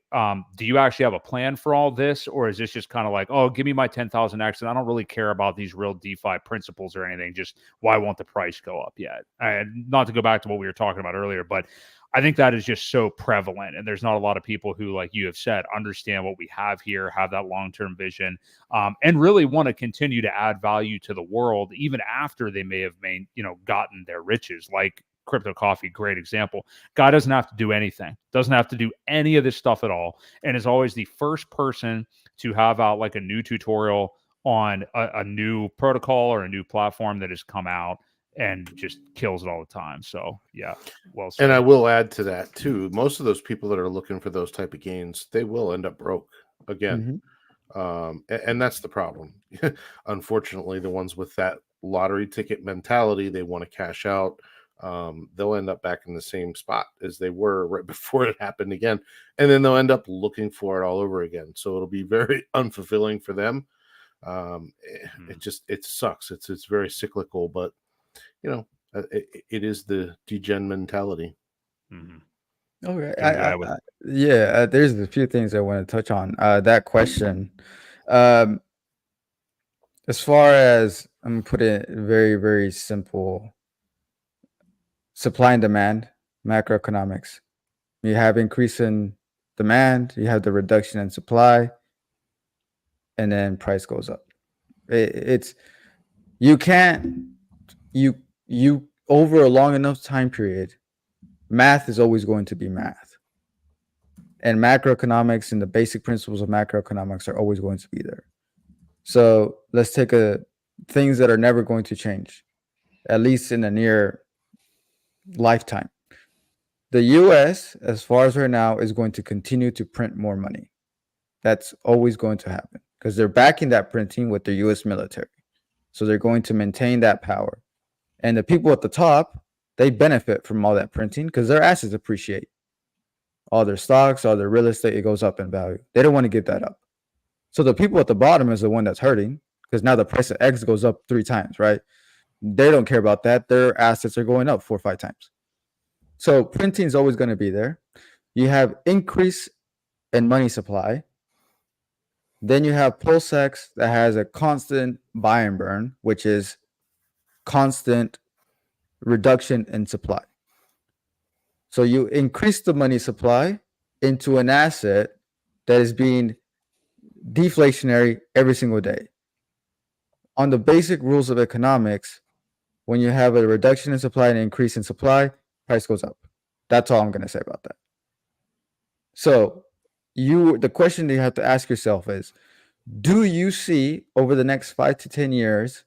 do you actually have a plan for all this? Or is this just kind of like, oh, give me my 10,000 X and I don't really care about these real DeFi principles or anything. Just why won't the price go up yet? And not to go back to what we were talking about earlier, but I think that is just so prevalent. And there's not a lot of people who, like you have said, understand what we have here, have that long-term vision, and really want to continue to add value to the world, even after they may have gotten their riches. Like Crypto Coffee, great example. Guy doesn't have to do anything, doesn't have to do any of this stuff at all, and is always the first person to have out like a new tutorial on a new protocol or a new platform that has come out, and just kills it all the time. So yeah, well said. And I will add to that too, most of those people that are looking for those type of gains, they will end up broke again. And that's the problem. Unfortunately, the ones with that lottery ticket mentality, they want to cash out. They'll end up back in the same spot as they were right before it happened again, and then they'll end up looking for it all over again. So it'll be very unfulfilling for them. It sucks. It's very cyclical, but you know, it is the degen mentality. Okay, there's a few things I want to touch on. That question, as far as, I'm gonna put it very, very simple. Supply and demand, macroeconomics. You have increase in demand, you have the reduction in supply, and then price goes up. You over a long enough time period, math is always going to be math. And macroeconomics and the basic principles of macroeconomics are always going to be there. So let's take things that are never going to change, at least in the near lifetime. The US, as far as right now, is going to continue to print more money. That's always going to happen because they're backing that printing with their US military. So they're going to maintain that power. And the people at the top, they benefit from all that printing because their assets appreciate. All their stocks, all their real estate, it goes up in value. They don't want to give that up. So the people at the bottom is the one that's hurting because now the price of eggs goes up 3 times, right? They don't care about that. Their assets are going up 4 or 5 times. So printing is always going to be there. You have increase in money supply. Then you have PulseX that has a constant buy and burn, which is constant reduction in supply. So you increase the money supply into an asset that is being deflationary every single day. On the basic rules of economics, when you have a reduction in supply and an increase in supply, price goes up. That's all I'm going to say about that. So the question that you have to ask yourself is, do you see over the next 5 to 10 years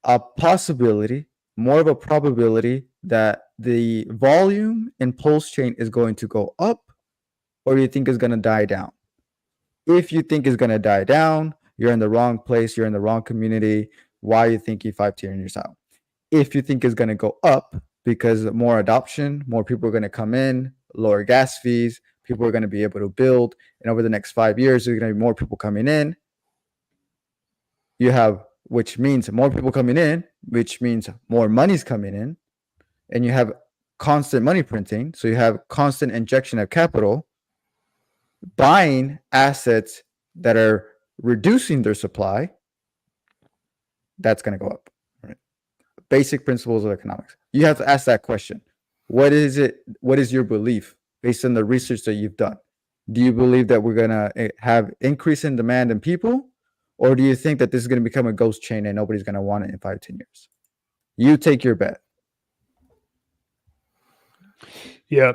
a possibility, more of a probability that the volume in PulseChain is going to go up, or do you think it's going to die down? If you think it's going to die down, you're in the wrong place, you're in the wrong community. Why are you thinking 5 to 10 years out? If you think it's going to go up because more adoption, more people are going to come in, lower gas fees, people are going to be able to build, and over the next 5 years, there's going to be more people coming in. You have, which means more people coming in, which means more money's coming in, and you have constant money printing. So you have constant injection of capital, buying assets that are reducing their supply. That's going to go up. Right? Basic principles of economics. You have to ask that question. What is it? What is your belief based on the research that you've done? Do you believe that we're going to have increase in demand in people? Or do you think that this is going to become a ghost chain and nobody's going to want it in 5, 10 years? You take your bet. Yeah.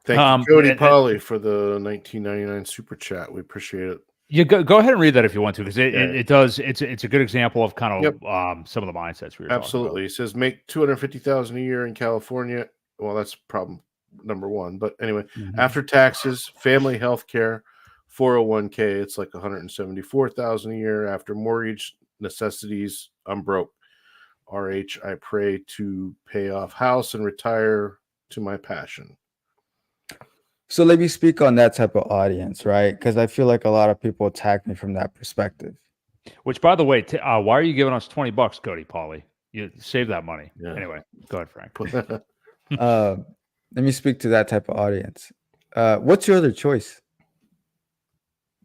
Thank you, Cody Polly, for the 1999 super chat. We appreciate it. You go ahead and read that if you want to, because it does. It's a good example of kind of some of the mindsets we were absolutely. He says make $250,000 a year in California. Well, that's problem number one. But anyway, after taxes, family health care, 401k, it's like $174,000 a year. After mortgage, necessities, I'm broke. RH, I pray to pay off house and retire to my passion. So let me speak on that type of audience, right? Because I feel like a lot of people attack me from that perspective. Which, by the way, why are you giving us $20, Cody Polly? You save that money. Yeah. Anyway, go ahead, Frank. Let me speak to that type of audience. What's your other choice?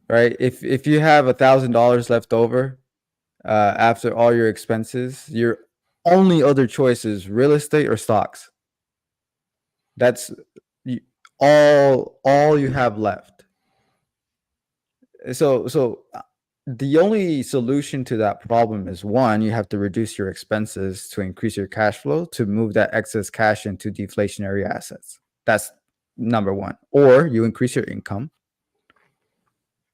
Right? If you have $1,000 left over after all your expenses, your only other choice is real estate or stocks. That's all you have left. So the only solution to that problem is, one, you have to reduce your expenses to increase your cash flow to move that excess cash into deflationary assets. That's number one. Or you increase your income.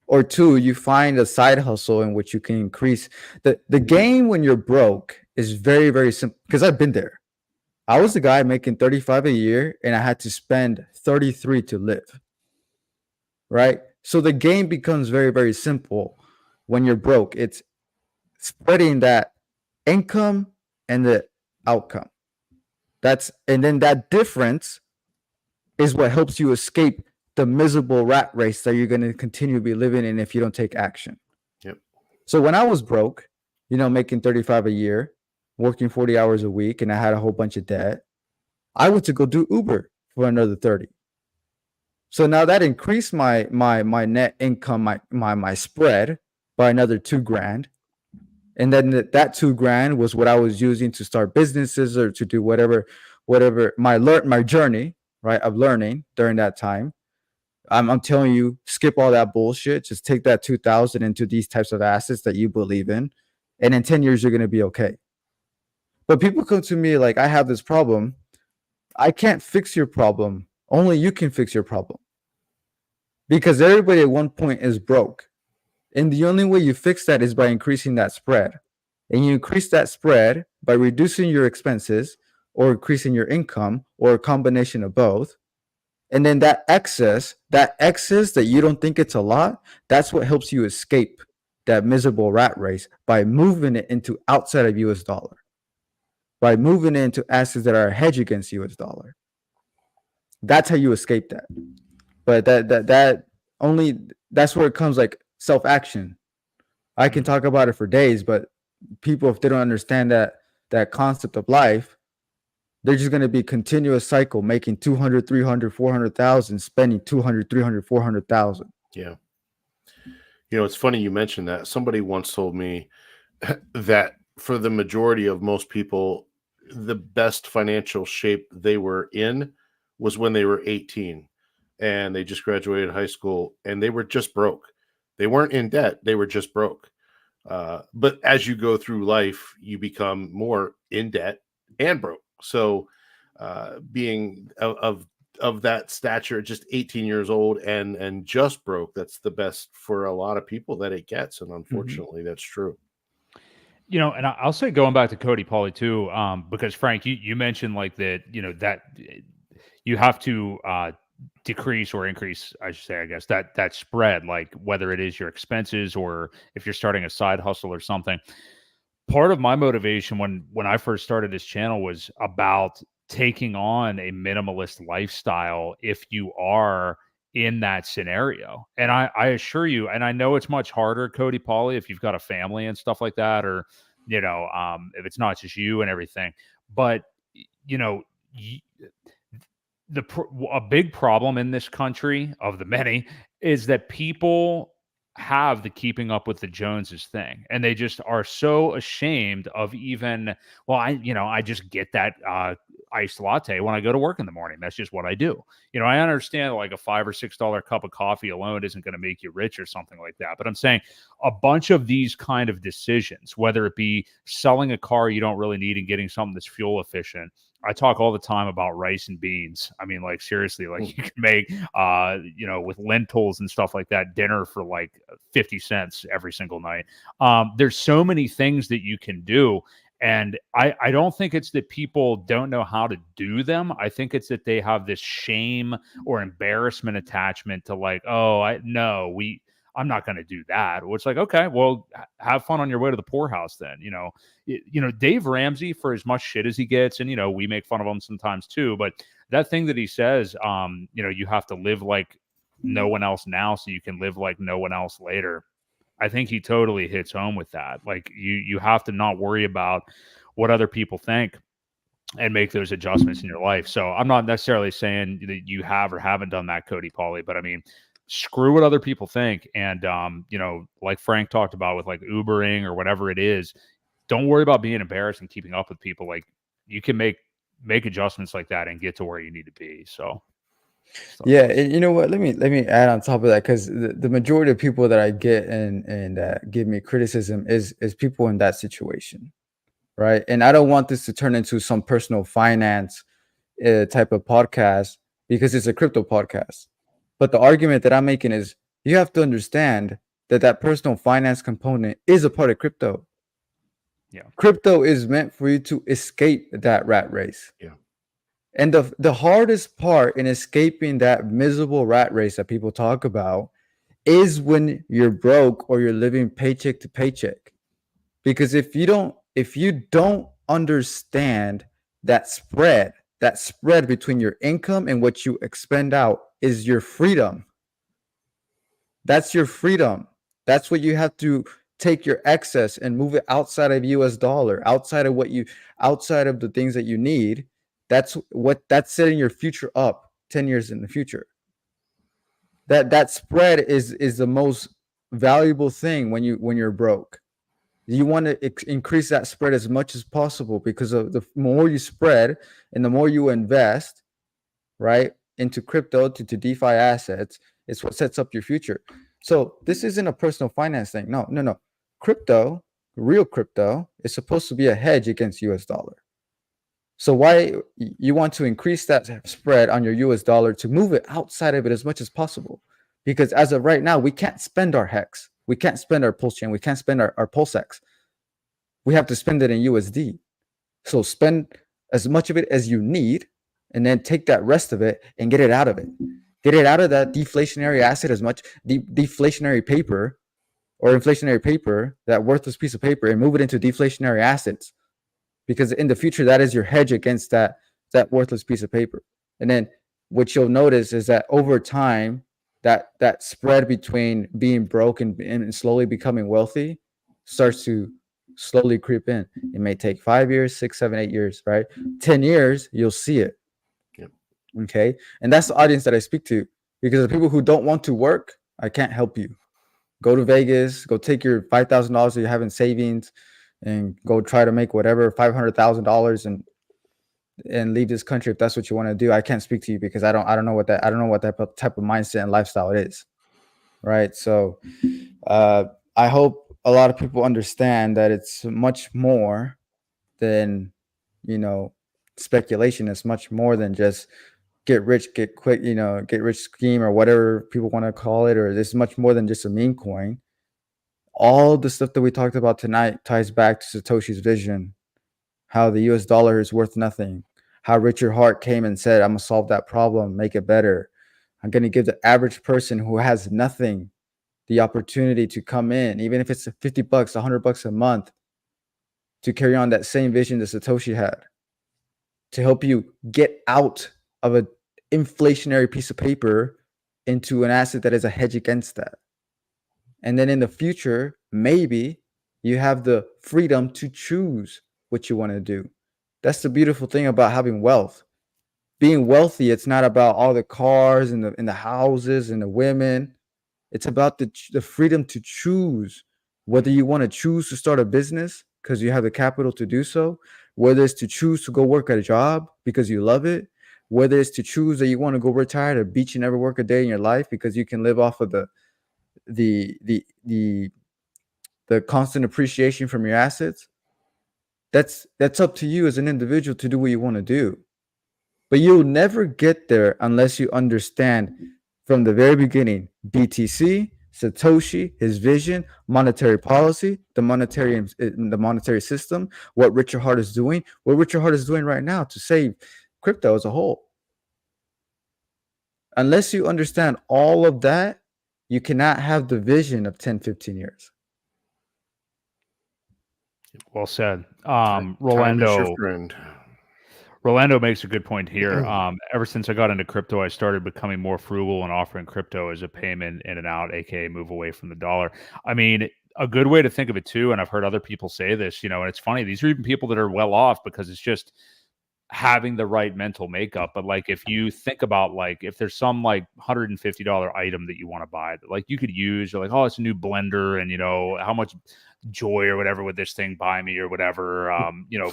Or two, you find a side hustle in which you can increase the game when you're broke is very, very simple, because I've been there. I was the guy making 35 a year and I had to spend 33 to live. Right? So the game becomes very, very simple when you're broke. It's spreading that income and the outcome. And then that difference is what helps you escape the miserable rat race that you're going to continue to be living in if you don't take action. Yep. So when I was broke, making 35 a year, working 40 hours a week, and I had a whole bunch of debt, I went to go do Uber for another 30. So now that increased my net income, my spread by another $2,000. And then that $2,000 was what I was using to start businesses or to do whatever my journey, right, of learning during that time. I'm telling you, skip all that bullshit. Just take that 2,000 into these types of assets that you believe in. And in 10 years, you're going to be okay. But people come to me like, I have this problem. I can't fix your problem. Only you can fix your problem. Because everybody at one point is broke. And the only way you fix that is by increasing that spread. And you increase that spread by reducing your expenses or increasing your income or a combination of both. And then that excess that you don't think it's a lot, that's what helps you escape that miserable rat race by moving it into outside of US dollar, by moving it into assets that are a hedge against US dollar. That's how you escape that. But that's where it comes like self-action. I can talk about it for days, but people, if they don't understand that concept of life, they're just going to be continuous cycle, making 200, 300, 400,000, spending 200, 300, 400,000. Yeah. It's funny you mentioned that. Somebody once told me that for the majority of most people, the best financial shape they were in was when they were 18 and they just graduated high school and they were just broke. They weren't in debt. They were just broke. But as you go through life, you become more in debt and broke. So being of that stature, just 18 years old and just broke, that's the best for a lot of people that it gets. And unfortunately, that's true. And I'll say, going back to Cody Pauly too, because Frank, you mentioned like that, that you have to decrease or increase, I should say, I guess, that spread, like whether it is your expenses or if you're starting a side hustle or something. Part of my motivation when I first started this channel was about taking on a minimalist lifestyle if you are in that scenario. And I assure you, and I know it's much harder, Cody Pauly, if you've got a family and stuff like that, or, if it's not just you and everything, but, a big problem in this country, of the many, is that people have the keeping up with the Joneses thing, and they just are so ashamed of even, well, I just get that iced latte when I go to work in the morning. That's just what I do. I understand like a $5 or $6 cup of coffee alone isn't going to make you rich or something like that, but I'm saying a bunch of these kind of decisions, whether it be selling a car you don't really need and getting something that's fuel efficient. I talk all the time about rice and beans. I mean, like, seriously, like, you can make, with lentils and stuff like that, dinner for like 50 cents every single night. There's so many things that you can do. And I don't think it's that people don't know how to do them. I think it's that they have this shame or embarrassment attachment to like, I'm not going to do that. Well, it's like, okay, well, have fun on your way to the poorhouse then. Dave Ramsey, for as much shit as he gets, and, we make fun of him sometimes too, but that thing that he says, you have to live like no one else now so you can live like no one else later. I think he totally hits home with that. Like, you have to not worry about what other people think and make those adjustments in your life. So I'm not necessarily saying that you have or haven't done that, Cody Pauly, but I mean, screw what other people think. And, like Frank talked about with like Ubering or whatever it is, don't worry about being embarrassed and keeping up with people. Like, you can make adjustments like that and get to where you need to be. So. Yeah, and you know what? Let me add on top of that, because the majority of people that I get and give me criticism is people in that situation, right? And I don't want this to turn into some personal finance type of podcast, because it's a crypto podcast. But the argument that I'm making is, you have to understand that personal finance component is a part of crypto. Yeah, crypto is meant for you to escape that rat race. Yeah. And the hardest part in escaping that miserable rat race that people talk about is when you're broke or you're living paycheck to paycheck. Because if you don't understand that spread between your income and what you expend out is your freedom. That's your freedom. That's what you have to take your excess and move it outside of US dollar, outside of the things that you need. That's setting your future up 10 years in the future. That spread is the most valuable thing when you're broke. You want to increase that spread as much as possible, because of the more you spread and the more you invest, right, into crypto, to DeFi assets, it's what sets up your future. So this isn't a personal finance thing. No. Crypto, real crypto, is supposed to be a hedge against US dollar. So why you want to increase that spread on your US dollar to move it outside of it as much as possible? Because as of right now, we can't spend our HEX. We can't spend our PulseChain. We can't spend our PulseX. We have to spend it in USD. So spend as much of it as you need, and then take that rest of it and get it out of it. Get it out of that deflationary asset, as much deflationary paper or inflationary paper, that worthless piece of paper, and move it into deflationary assets. Because in the future, that is your hedge against that worthless piece of paper. And then what you'll notice is that over time, that spread between being broke and slowly becoming wealthy starts to slowly creep in. It may take 5 years, 6, 7, 8 years, right? 10 years, you'll see it. Yep. Okay. And that's the audience that I speak to, because the people who don't want to work, I can't help you. Go to Vegas, go take your $5,000 that you have in savings and go try to make whatever $500,000 and leave this country if that's what you want to do. I can't speak to you because I don't know what that type of mindset and lifestyle it is. Right. So I hope a lot of people understand that it's much more than, speculation. It's much more than just get rich, get quick, get rich scheme or whatever people want to call it, or it's much more than just a meme coin. All the stuff that we talked about tonight ties back to Satoshi's vision, how the US dollar is worth nothing, how Richard Hart came and said, I'm going to solve that problem, make it better. I'm going to give the average person who has nothing the opportunity to come in, even if it's $50, $100 a month, to carry on that same vision that Satoshi had, to help you get out of an inflationary piece of paper into an asset that is a hedge against that. And then in the future, maybe you have the freedom to choose what you want to do. That's the beautiful thing about having wealth. Being wealthy, it's not about all the cars and the houses and the women. It's about the freedom to choose whether you want to choose to start a business because you have the capital to do so, whether it's to choose to go work at a job because you love it, whether it's to choose that you want to go retire at a beach and never work a day in your life because you can live off of the constant appreciation from your assets. That's up to you as an individual to do what you want to do. But you'll never get there unless you understand from the very beginning BTC, Satoshi, his vision, monetary policy, the monetary system, what Richard Hart is doing right now to save crypto as a whole. Unless you understand all of that, you cannot have the vision of 10, 15 years. Well said. Rolando makes a good point here. Ever since I got into crypto, I started becoming more frugal and offering crypto as a payment in and out, aka move away from the dollar. I mean, a good way to think of it too, and I've heard other people say this, and it's funny, these are even people that are well off because it's just having the right mental makeup. But like, if you think about like, if there's some like $150 item that you want to buy that like you could use, you're like, oh, it's a new blender, and how much joy or whatever would this thing buy me or whatever,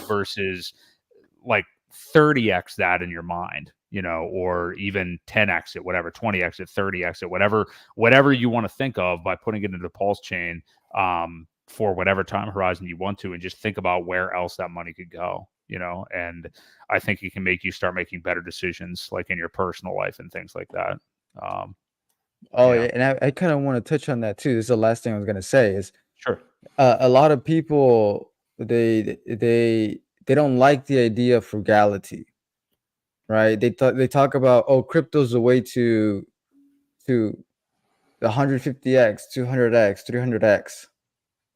versus like 30x that in your mind, or even 10x it, whatever, 20x it, 30x it, whatever you want to think of by putting it into PulseChain for whatever time horizon you want to, and just think about where else that money could go, and I think it can make you start making better decisions like in your personal life and things like that. And I kind of want to touch on that too. This is the last thing I was going to say is sure. A lot of people, they don't like the idea of frugality, right? They talk about, crypto's a way to 150x, 200x, 300x,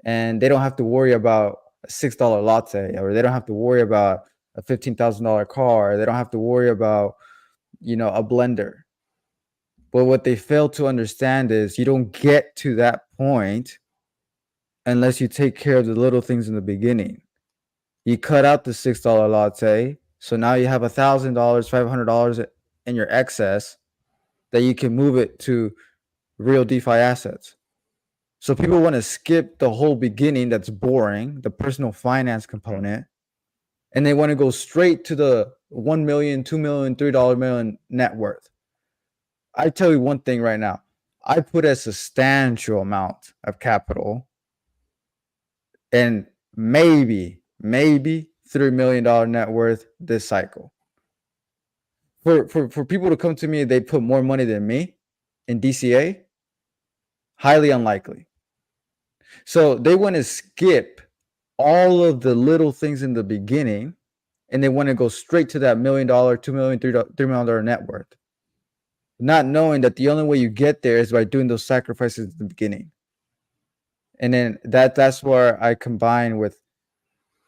and they don't have to worry about a $6 latte, or they don't have to worry about a $15,000 car. They don't have to worry about, a blender. But what they fail to understand is you don't get to that point unless you take care of the little things in the beginning. You cut out the $6 latte, so now you have $1,000, $500 in your excess that you can move it to real DeFi assets. So people want to skip the whole beginning that's boring, the personal finance component, and they want to go straight to the 1 million, 2 million, $3 million net worth. I tell you one thing right now, I put a substantial amount of capital and maybe $3 million net worth this cycle. For people to come to me, they put more money than me in DCA, highly unlikely. So they want to skip all of the little things in the beginning, and they want to go straight to that $1 million, $2 million, $3 million net worth, not knowing that the only way you get there is by doing those sacrifices at the beginning. And then that's where I combine with,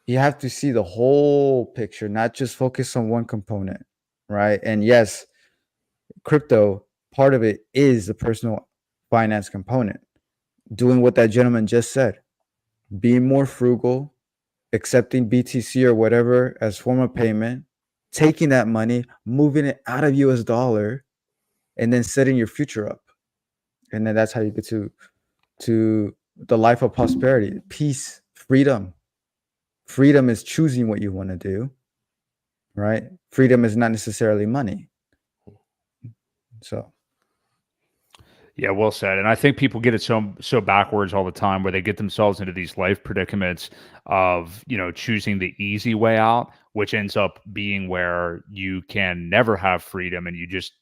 you have to see the whole picture, not just focus on one component, right? And yes, crypto, part of it is the personal finance component. Doing what that gentleman just said, being more frugal, accepting BTC or whatever as form of payment, taking that money, moving it out of US dollar, and then setting your future up. And then that's how you get to the life of prosperity, peace, freedom. Freedom is choosing what you want to do, right? Freedom is not necessarily money. So yeah, well said. And I think people get it so backwards all the time, where they get themselves into these life predicaments of, choosing the easy way out, which ends up being where you can never have freedom, and you just,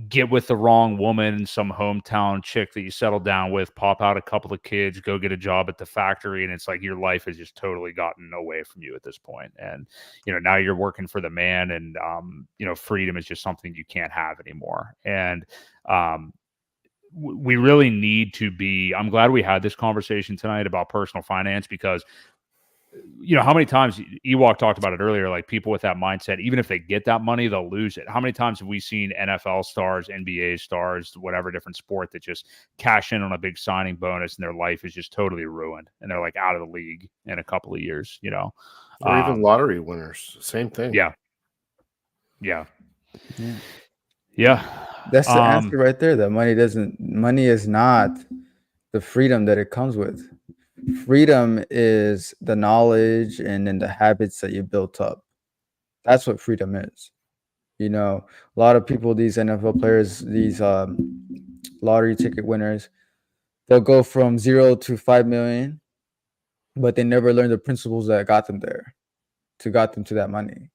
get with the wrong woman, some hometown chick that you settle down with, pop out a couple of kids, go get a job at the factory, and it's like your life has just totally gotten away from you at this point. And now you're working for the man, and freedom is just something you can't have anymore. And we really need to be, I'm glad we had this conversation tonight about personal finance, because how many times Ewok talked about it earlier, like people with that mindset, even if they get that money, they'll lose it. How many times have we seen NFL stars, NBA stars, whatever different sport, that just cash in on a big signing bonus and their life is just totally ruined, and they're like out of the league in a couple of years, or even lottery winners, same thing. Yeah. That's the answer right there. That money is not the freedom that it comes with. Freedom is the knowledge and then the habits that you built up. That's what freedom is. A lot of people, these NFL players, these lottery ticket winners, they'll go from 0 to 5 million, but they never learn the principles that got them there, got them to that money.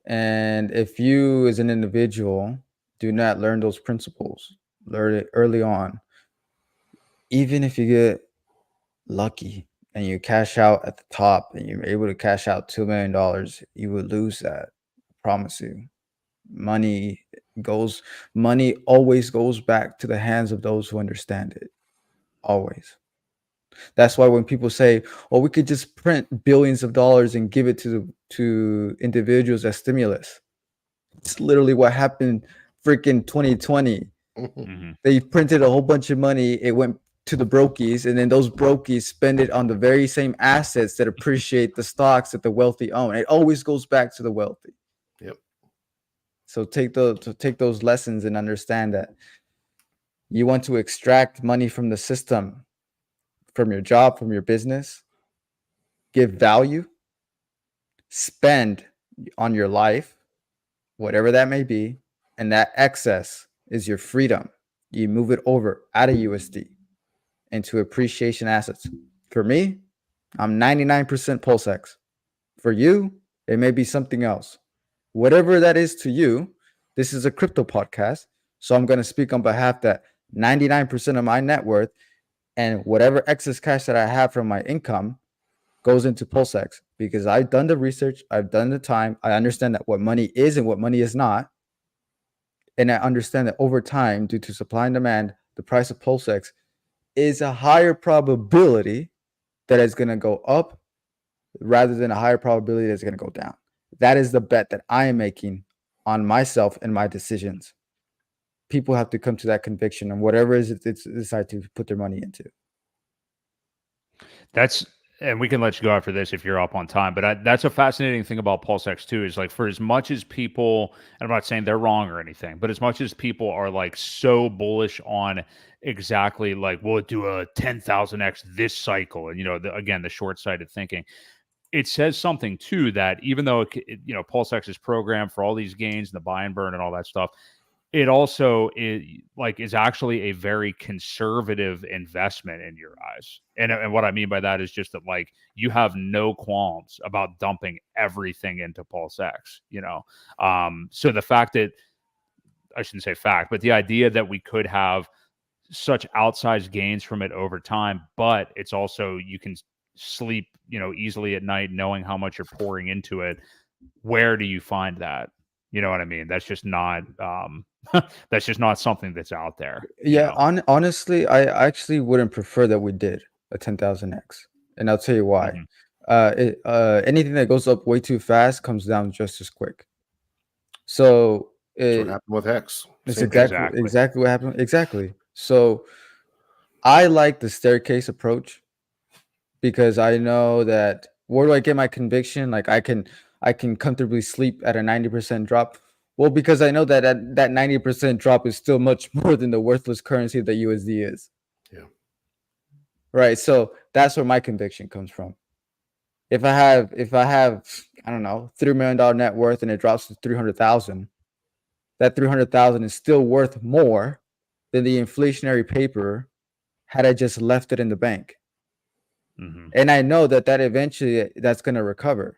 And if you as an individual do not learn those principles, learn it early on, even if you get lucky and you cash out at the top and you're able to cash out $2 million, you would lose that. I promise you. Money always goes back to the hands of those who understand it. Always. That's why when people say, "Oh, we could just print billions of dollars and give it to individuals as stimulus," it's literally what happened freaking 2020. Mm-hmm. They printed a whole bunch of money. It went to the brokies, and then those brokies spend it on the very same assets that appreciate the stocks that the wealthy own. It always goes back to the wealthy. Yep. So take those lessons and understand that you want to extract money from the system, from your job, from your business, give value, spend on your life, whatever that may be, and that excess is your freedom. You move it over out of USD into appreciation assets. For me, I'm 99% PulseX. For you, it may be something else. Whatever that is to you, this is a crypto podcast, so I'm going to speak on behalf that 99% of my net worth and whatever excess cash that I have from my income goes into PulseX, because I've done the research, I've done the time, I understand that what money is and what money is not, and I understand that over time, due to supply and demand, the price of PulseX is a higher probability that it's going to go up rather than a higher probability that it's going to go down. That is the bet that I am making on myself and my decisions. People have to come to that conviction on whatever it is they decide to put their money into. And we can let you go after this if you're up on time, but that's a fascinating thing about PulseX too, is like, for as much as people, and I'm not saying they're wrong or anything, but as much as people are like so bullish on exactly like, will it do a 10,000x this cycle? And, again, the short-sighted thinking, it says something too, that even though, PulseX is programmed for all these gains and the buy and burn and all that stuff, it also is actually a very conservative investment in your eyes. And what I mean by that is just that, like, you have no qualms about dumping everything into PulseX, So the fact that, I shouldn't say fact, but the idea that we could have such outsized gains from it over time, but it's also, you can sleep, easily at night knowing how much you're pouring into it. Where do you find that? You know what I mean? That's just not that's just not something that's out there. Yeah, honestly, I actually wouldn't prefer that we did a 10,000x, and I'll tell you why. Mm-hmm. Anything that goes up way too fast comes down just as quick. So That's what happened with Hex. It's Same thing. exactly what happened. Exactly. So I like the staircase approach because I know that where do I get my conviction? Like I can comfortably sleep at a 90% drop. Well, because I know that that 90% drop is still much more than the worthless currency that USD is. Yeah. Right. So that's where my conviction comes from. If I have, I don't know, $3 million net worth and it drops to 300,000, that 300,000 is still worth more than the inflationary paper had I just left it in the bank. Mm-hmm. And I know that eventually that's going to recover,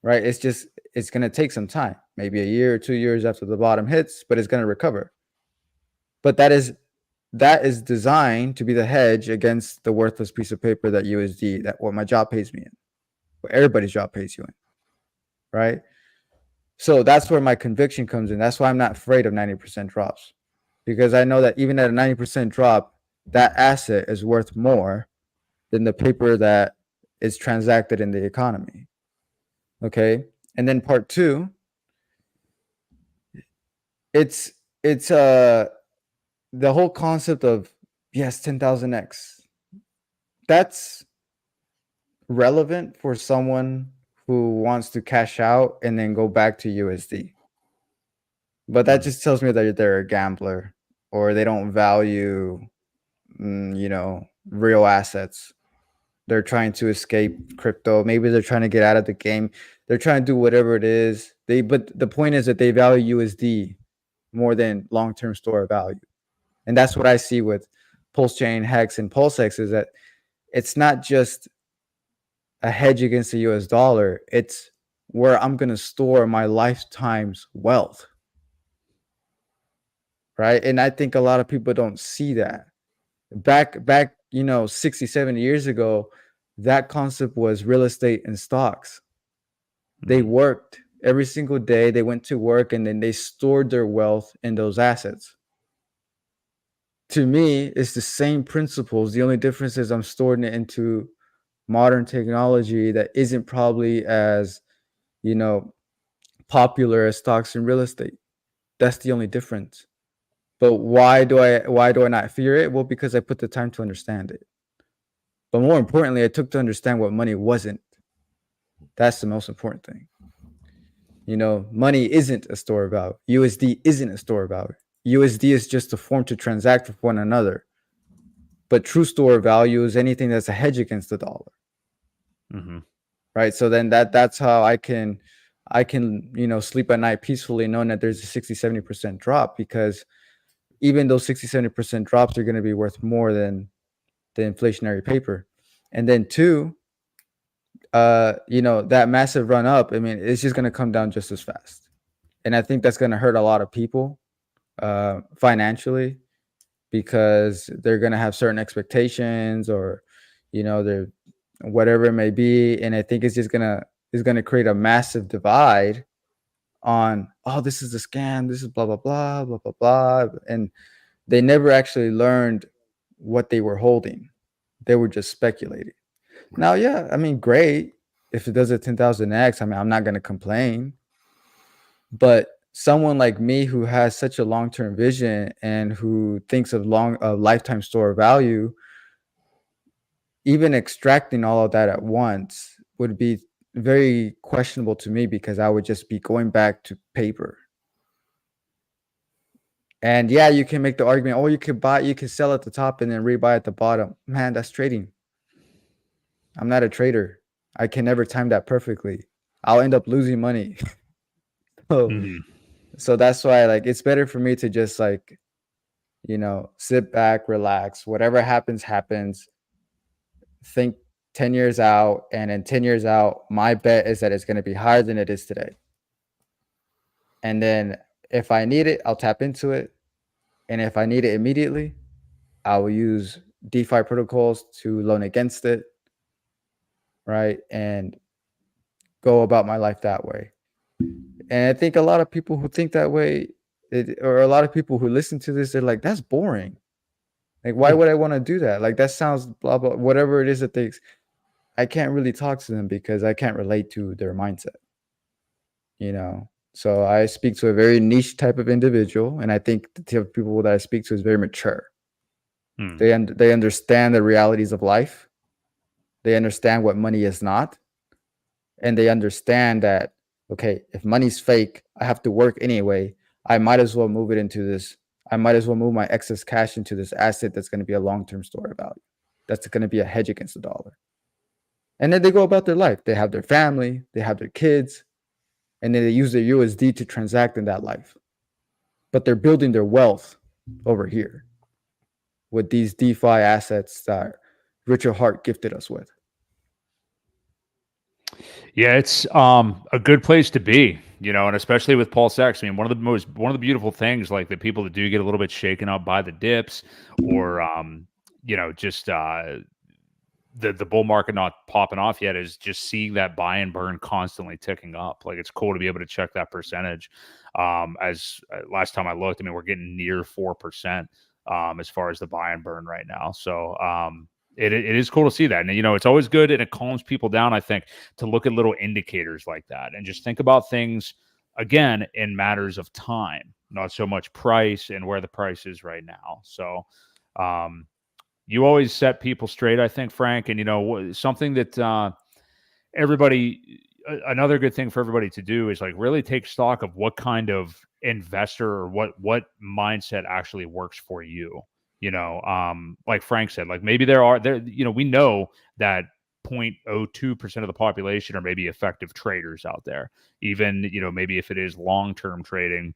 right? It's going to take some time, maybe a year or 2 years after the bottom hits, but it's going to recover. But that is designed to be the hedge against the worthless piece of paper that USD, that what my job pays me in, what everybody's job pays you in, right? So that's where my conviction comes in. That's why I'm not afraid of 90% drops, because I know that even at a 90% drop, that asset is worth more than the paper that is transacted in the economy. Okay. And then part two, it's the whole concept of, yes, 10,000x. That's relevant for someone who wants to cash out and then go back to USD. But that just tells me that they're a gambler or they don't value, real assets. They're trying to escape crypto. Maybe they're trying to get out of the game. They're trying to do whatever it is. But the point is that they value USD more than long-term store value. And that's what I see with PulseChain, Hex, and PulseX, is that it's not just a hedge against the US dollar. It's where I'm going to store my lifetime's wealth. Right. And I think a lot of people don't see that. Back, 60, 70 years ago, that concept was real estate and stocks. They worked every single day. They went to work and then they stored their wealth in those assets. To me, it's the same principles. The only difference is I'm storing it into modern technology that isn't probably as, popular as stocks and real estate. That's the only difference. But why do I not fear it? Well, because I put the time to understand it. But more importantly, I took to understand what money wasn't. That's the most important thing. Money isn't a store of value. USD isn't a store of value. USD is just a form to transact with one another. But true store of value is anything that's a hedge against the dollar. Mm-hmm. Right. So then that's how I can sleep at night peacefully knowing that there's a 60, 70% drop, because even those 60, 70% drops are going to be worth more than the inflationary paper. And then two, that massive run up, I mean, it's just going to come down just as fast. And I think that's going to hurt a lot of people financially, because they're going to have certain expectations, or, they're whatever it may be. And I think it's going to create a massive divide on, oh, this is a scam, this is blah, blah, blah, blah, blah, blah. And they never actually learned what they were holding. They were just speculating. Now, yeah, I mean, great. If it does a 10,000x, I mean, I'm not going to complain. But someone like me who has such a long-term vision and who thinks of lifetime store value, even extracting all of that at once would be very questionable to me, because I would just be going back to paper. And yeah, you can make the argument, oh, you can sell at the top and then rebuy at the bottom. Man, that's trading. I'm not a trader. I can never time that perfectly. I'll end up losing money. So that's why, it's better for me to just sit back, relax. Whatever happens, happens. Think 10 years out. And in 10 years out, my bet is that it's going to be higher than it is today. And then if I need it, I'll tap into it. And if I need it immediately, I will use DeFi protocols to loan against it, right? And go about my life that way. And I think a lot of people who think that way, or a lot of people who listen to this, they're like, that's boring. Like, why would I want to do that? Like, that sounds blah, blah, whatever it is that I can't really talk to them because I can't relate to their mindset, So I speak to a very niche type of individual, and I think the type of people that I speak to is very mature. They understand the realities of life. They understand what money is not, and they understand that, okay, if money's fake, I have to work anyway. I might as well move it into this. I might as well move my excess cash into this asset that's going to be a long-term store of value. That's going to be a hedge against the dollar. And then they go about their life. They have their family, they have their kids, and then they use their USD to transact in that life. But they're building their wealth over here with these DeFi assets that Richard Hart gifted us with. Yeah, it's a good place to be, and especially with PulseX. I mean, one of the beautiful things, like the people that do get a little bit shaken up by the dips, or just the bull market not popping off yet, is just seeing that buy and burn constantly ticking up. Like, it's cool to be able to check that percentage. As last time I looked, I mean, we're getting near 4% as far as the buy and burn right now. So it is cool to see that. And, it's always good, and it calms people down, I think, to look at little indicators like that and just think about things, again, in matters of time, not so much price and where the price is right now. So you always set people straight, I think, Frank. And, something that another good thing for everybody to do is, like, really take stock of what kind of investor or what mindset actually works for you. Like Frank said, like, maybe we know that 0.02% of the population are maybe effective traders out there, even, maybe if it is long-term trading,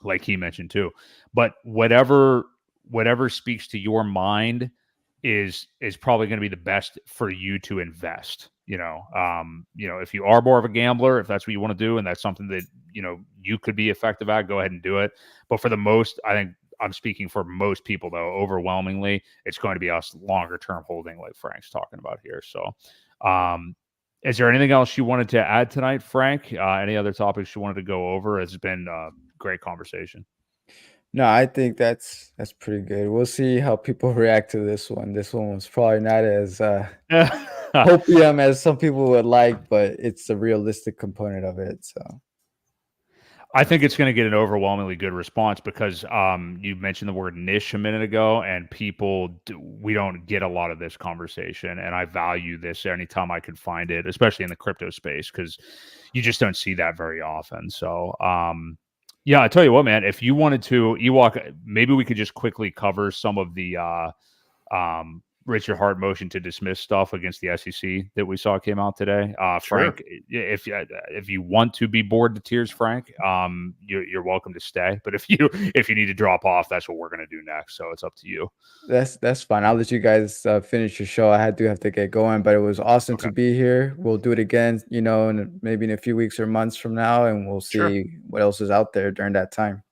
like he mentioned too. But whatever speaks to your mind is probably going to be the best for you to invest. If you are more of a gambler, if that's what you want to do, and that's something that you could be effective at, go ahead and do it. But for the most, I think I'm speaking for most people, though, overwhelmingly, it's going to be us longer term holding, like Frank's talking about here. So, is there anything else you wanted to add tonight, Frank? Any other topics you wanted to go over? It's been a great conversation. No, I think that's pretty good. We'll see how people react to this one. This one was probably not as hopium as some people would like, but it's a realistic component of it. So I think it's going to get an overwhelmingly good response because you mentioned the word niche a minute ago, and we don't get a lot of this conversation, and I value this anytime I can find it, especially in the crypto space, because you just don't see that very often. So yeah, I tell you what, man, if you wanted to, Ewok, maybe we could just quickly cover some of the Richard Hart motion to dismiss stuff against the SEC that we saw came out today. Frank, if you want to be bored to tears, Frank, you're welcome to stay. But if you need to drop off, that's what we're going to do next. So it's up to you. That's fine. I'll let you guys finish your show. I do have to get going, but it was awesome to be here. We'll do it again, maybe in a few weeks or months from now, and we'll see what else is out there during that time.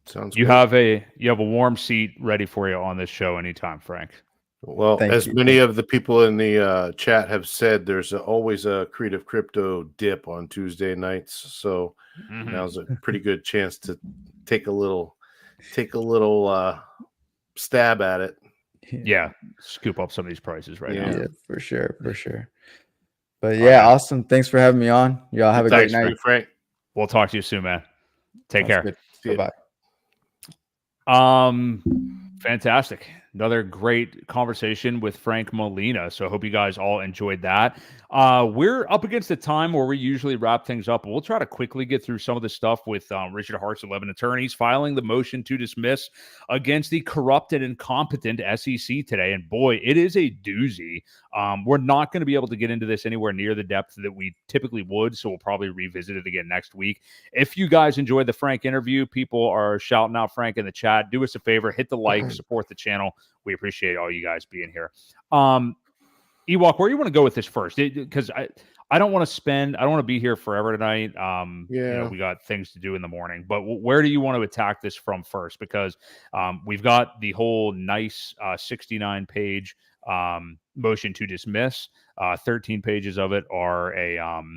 Sounds you good. have a warm seat ready for you on this show anytime, Frank. Well, as many of the people in the chat have said, there's always a Creative Crypto dip on Tuesday nights, so now's a pretty good chance to take a little stab at it. Yeah, scoop up some of these prices now. Yeah, for sure. But yeah, awesome. Thanks for having me on. Y'all have a great night, Frank. We'll talk to you soon, man. Take care. Bye. Fantastic. Another great conversation with Frank Molina. So I hope you guys all enjoyed that. We're up against the time where we usually wrap things up. We'll try to quickly get through some of the stuff with Richard Hart's 11 attorneys filing the motion to dismiss against the corrupt and incompetent SEC today. And boy, it is a doozy. We're not going to be able to get into this anywhere near the depth that we typically would, so we'll probably revisit it again next week. If you guys enjoyed the Frank interview, people are shouting out Frank in the chat. Do us a favor, hit the like, support the channel. We appreciate all you guys being here. Ewok, where do you want to go with this first? Because I don't want to be here forever tonight. We got things to do in the morning, but where do you want to attack this from first? Because we've got the whole nice 69-page motion to dismiss. 13 pages of it are a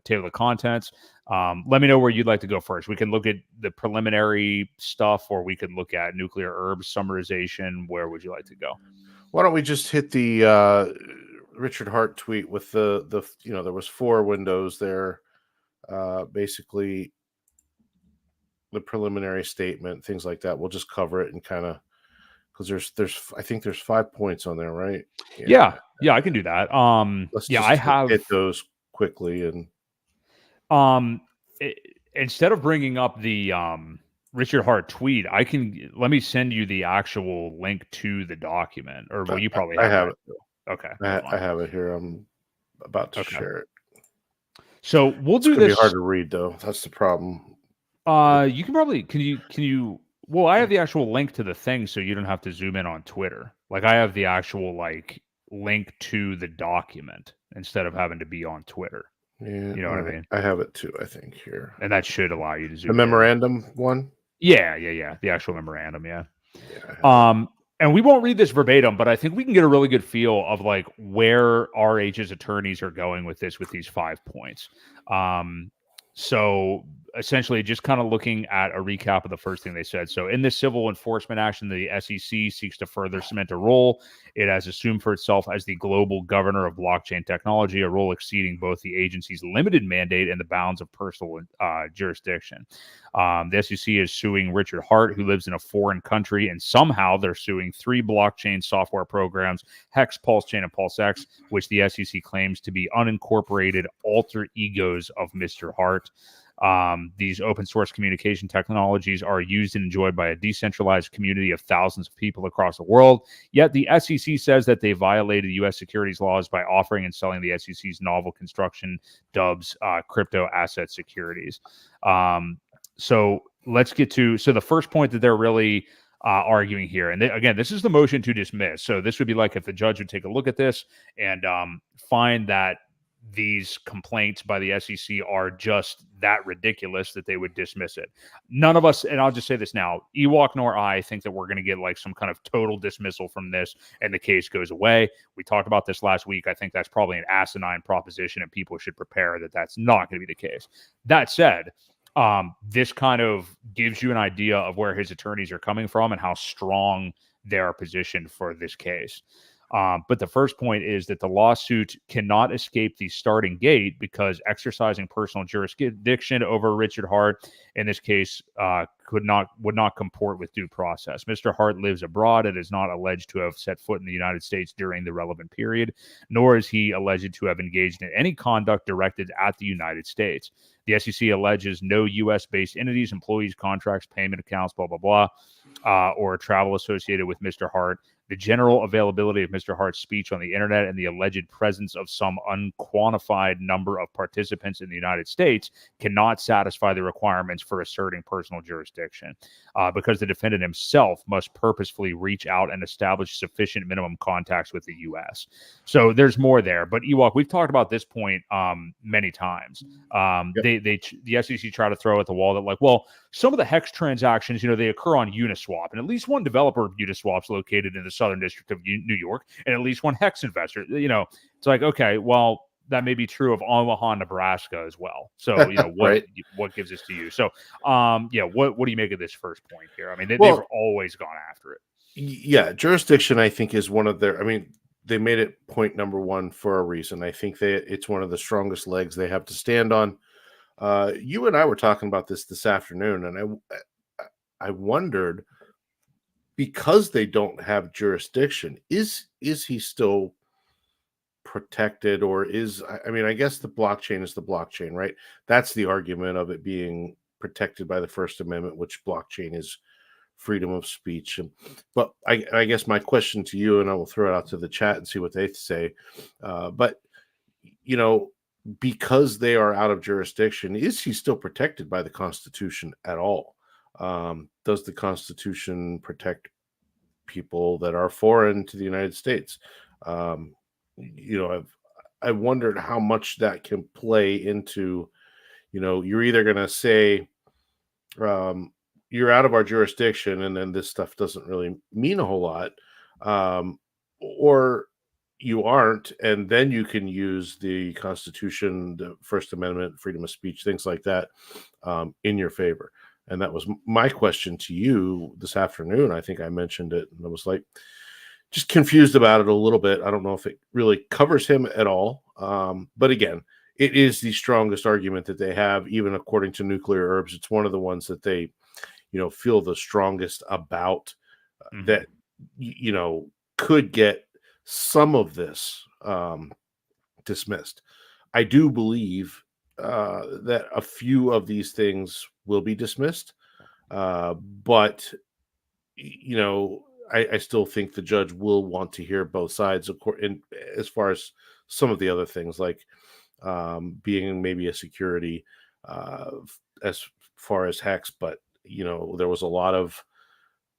table of contents. Let me know where you'd like to go first. We can look at the preliminary stuff, or we could look at nuclear herbs summarization. Where would you like to go? Why don't we just hit the Richard Hart tweet with the there was 4 windows there. basically the preliminary statement, things like that. We'll just cover it and kind of, because I think there's 5 points on there, right? Yeah, I can do that. Let's yeah, just I have hit those quickly. And instead of bringing up the Richard Hart tweet, let me send you the actual link to the document, or well, you probably have, I have it. Okay, I have it here. I'm about to share it. So we'll do this. It's gonna be hard to read, though. That's the problem. You can probably can you. Well, I have the actual link to the thing, so you don't have to zoom in on Twitter. Like I have the actual link to the document instead of having to be on Twitter. Yeah, you know what I mean. I have it too, I think, here, and that should allow you to zoom. The memorandum one. Yeah. The actual memorandum. Yeah. And we won't read this verbatim, but I think we can get a really good feel of where RH's attorneys are going with these 5 points. So essentially just kind of looking at a recap of the first thing they said. So in this civil enforcement action, the SEC seeks to further cement a role it has assumed for itself as the global governor of blockchain technology, a role exceeding both the agency's limited mandate and the bounds of personal jurisdiction. The SEC is suing Richard Hart, who lives in a foreign country, and somehow they're suing 3 blockchain software programs, Hex, PulseChain, and PulseX, which the SEC claims to be unincorporated alter egos of Mr. Hart. These open source communication technologies are used and enjoyed by a decentralized community of thousands of people across the world. Yet the SEC says that they violated U.S. securities laws by offering and selling the SEC's novel construction dubs crypto asset securities. So let's get to the first point that they're really arguing here. And again, this is the motion to dismiss. So this would be like if the judge would take a look at this and find that these complaints by the SEC are just that ridiculous that they would dismiss it. None of us, and I'll just say this now, Ewok nor I think that we're going to get some kind of total dismissal from this and the case goes away. We talked about this last week. I think that's probably an asinine proposition and people should prepare that that's not going to be the case. That said, this kind of gives you an idea of where his attorneys are coming from and how strong they are positioned for this case. But the first point is that the lawsuit cannot escape the starting gate because exercising personal jurisdiction over Richard Hart in this case would not comport with due process. Mr. Hart lives abroad and is not alleged to have set foot in the United States during the relevant period, nor is he alleged to have engaged in any conduct directed at the United States. The SEC alleges no U.S.-based entities, employees, contracts, payment accounts, blah, blah, blah, or travel associated with Mr. Hart. The general availability of Mr. Hart's speech on the internet and the alleged presence of some unquantified number of participants in the United States cannot satisfy the requirements for asserting personal jurisdiction because the defendant himself must purposefully reach out and establish sufficient minimum contacts with the U.S. So there's more there. But Ewok, we've talked about this point many times. The SEC try to throw at the wall that some of the Hex transactions, they occur on Uniswap, and at least one developer of Uniswap's located in the Southern District of New York, and at least one Hex investor. It's okay, well, that may be true of Omaha, Nebraska as well. So, what gives this to you? So, what do you make of this first point here? I mean, they've always gone after it. Yeah, jurisdiction, I think, is one of their. I mean, they made it point number one for a reason. I think it's one of the strongest legs they have to stand on. You and I were talking about this afternoon, and I wondered, because they don't have jurisdiction, is he still protected, or I guess the blockchain is the blockchain, right? That's the argument of it being protected by the First Amendment, which blockchain is freedom of speech. But I guess my question to you, and I will throw it out to the chat and see what they say, but because they are out of jurisdiction, is he still protected by the Constitution at all? Does the Constitution protect people that are foreign to the United States? I wondered how much that can play into, you're either going to say, you're out of our jurisdiction, and then this stuff doesn't really mean a whole lot, or you aren't, and then you can use the Constitution, the First Amendment, freedom of speech, things like that, in your favor. And that was my question to you this afternoon. I think I mentioned it, and I was just confused about it a little bit. I don't know if it really covers him at all. But again, it is the strongest argument that they have, even according to Nuclear Herbs. It's one of the ones that they, feel the strongest about, that, could get some of this dismissed. I do believe that a few of these things will be dismissed, but I still think the judge will want to hear both sides. As far as some of the other things, like being maybe a security, as far as hex, but there was a lot of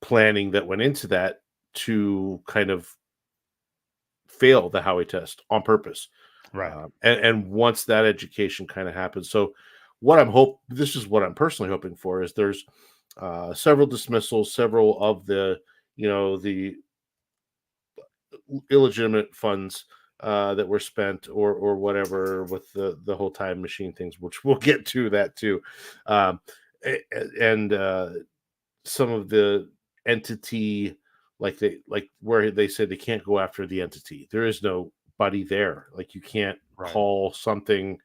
planning that went into that to kind of fail the Howey test on purpose. Right. And once that education kind of happens, so this is what I'm personally hoping for, is there's several dismissals, several of the illegitimate funds that were spent or whatever with the whole time machine things, which we'll get to that too, and some of the entity, where they said they can't go after the entity. There is nobody there. Like, you can't call something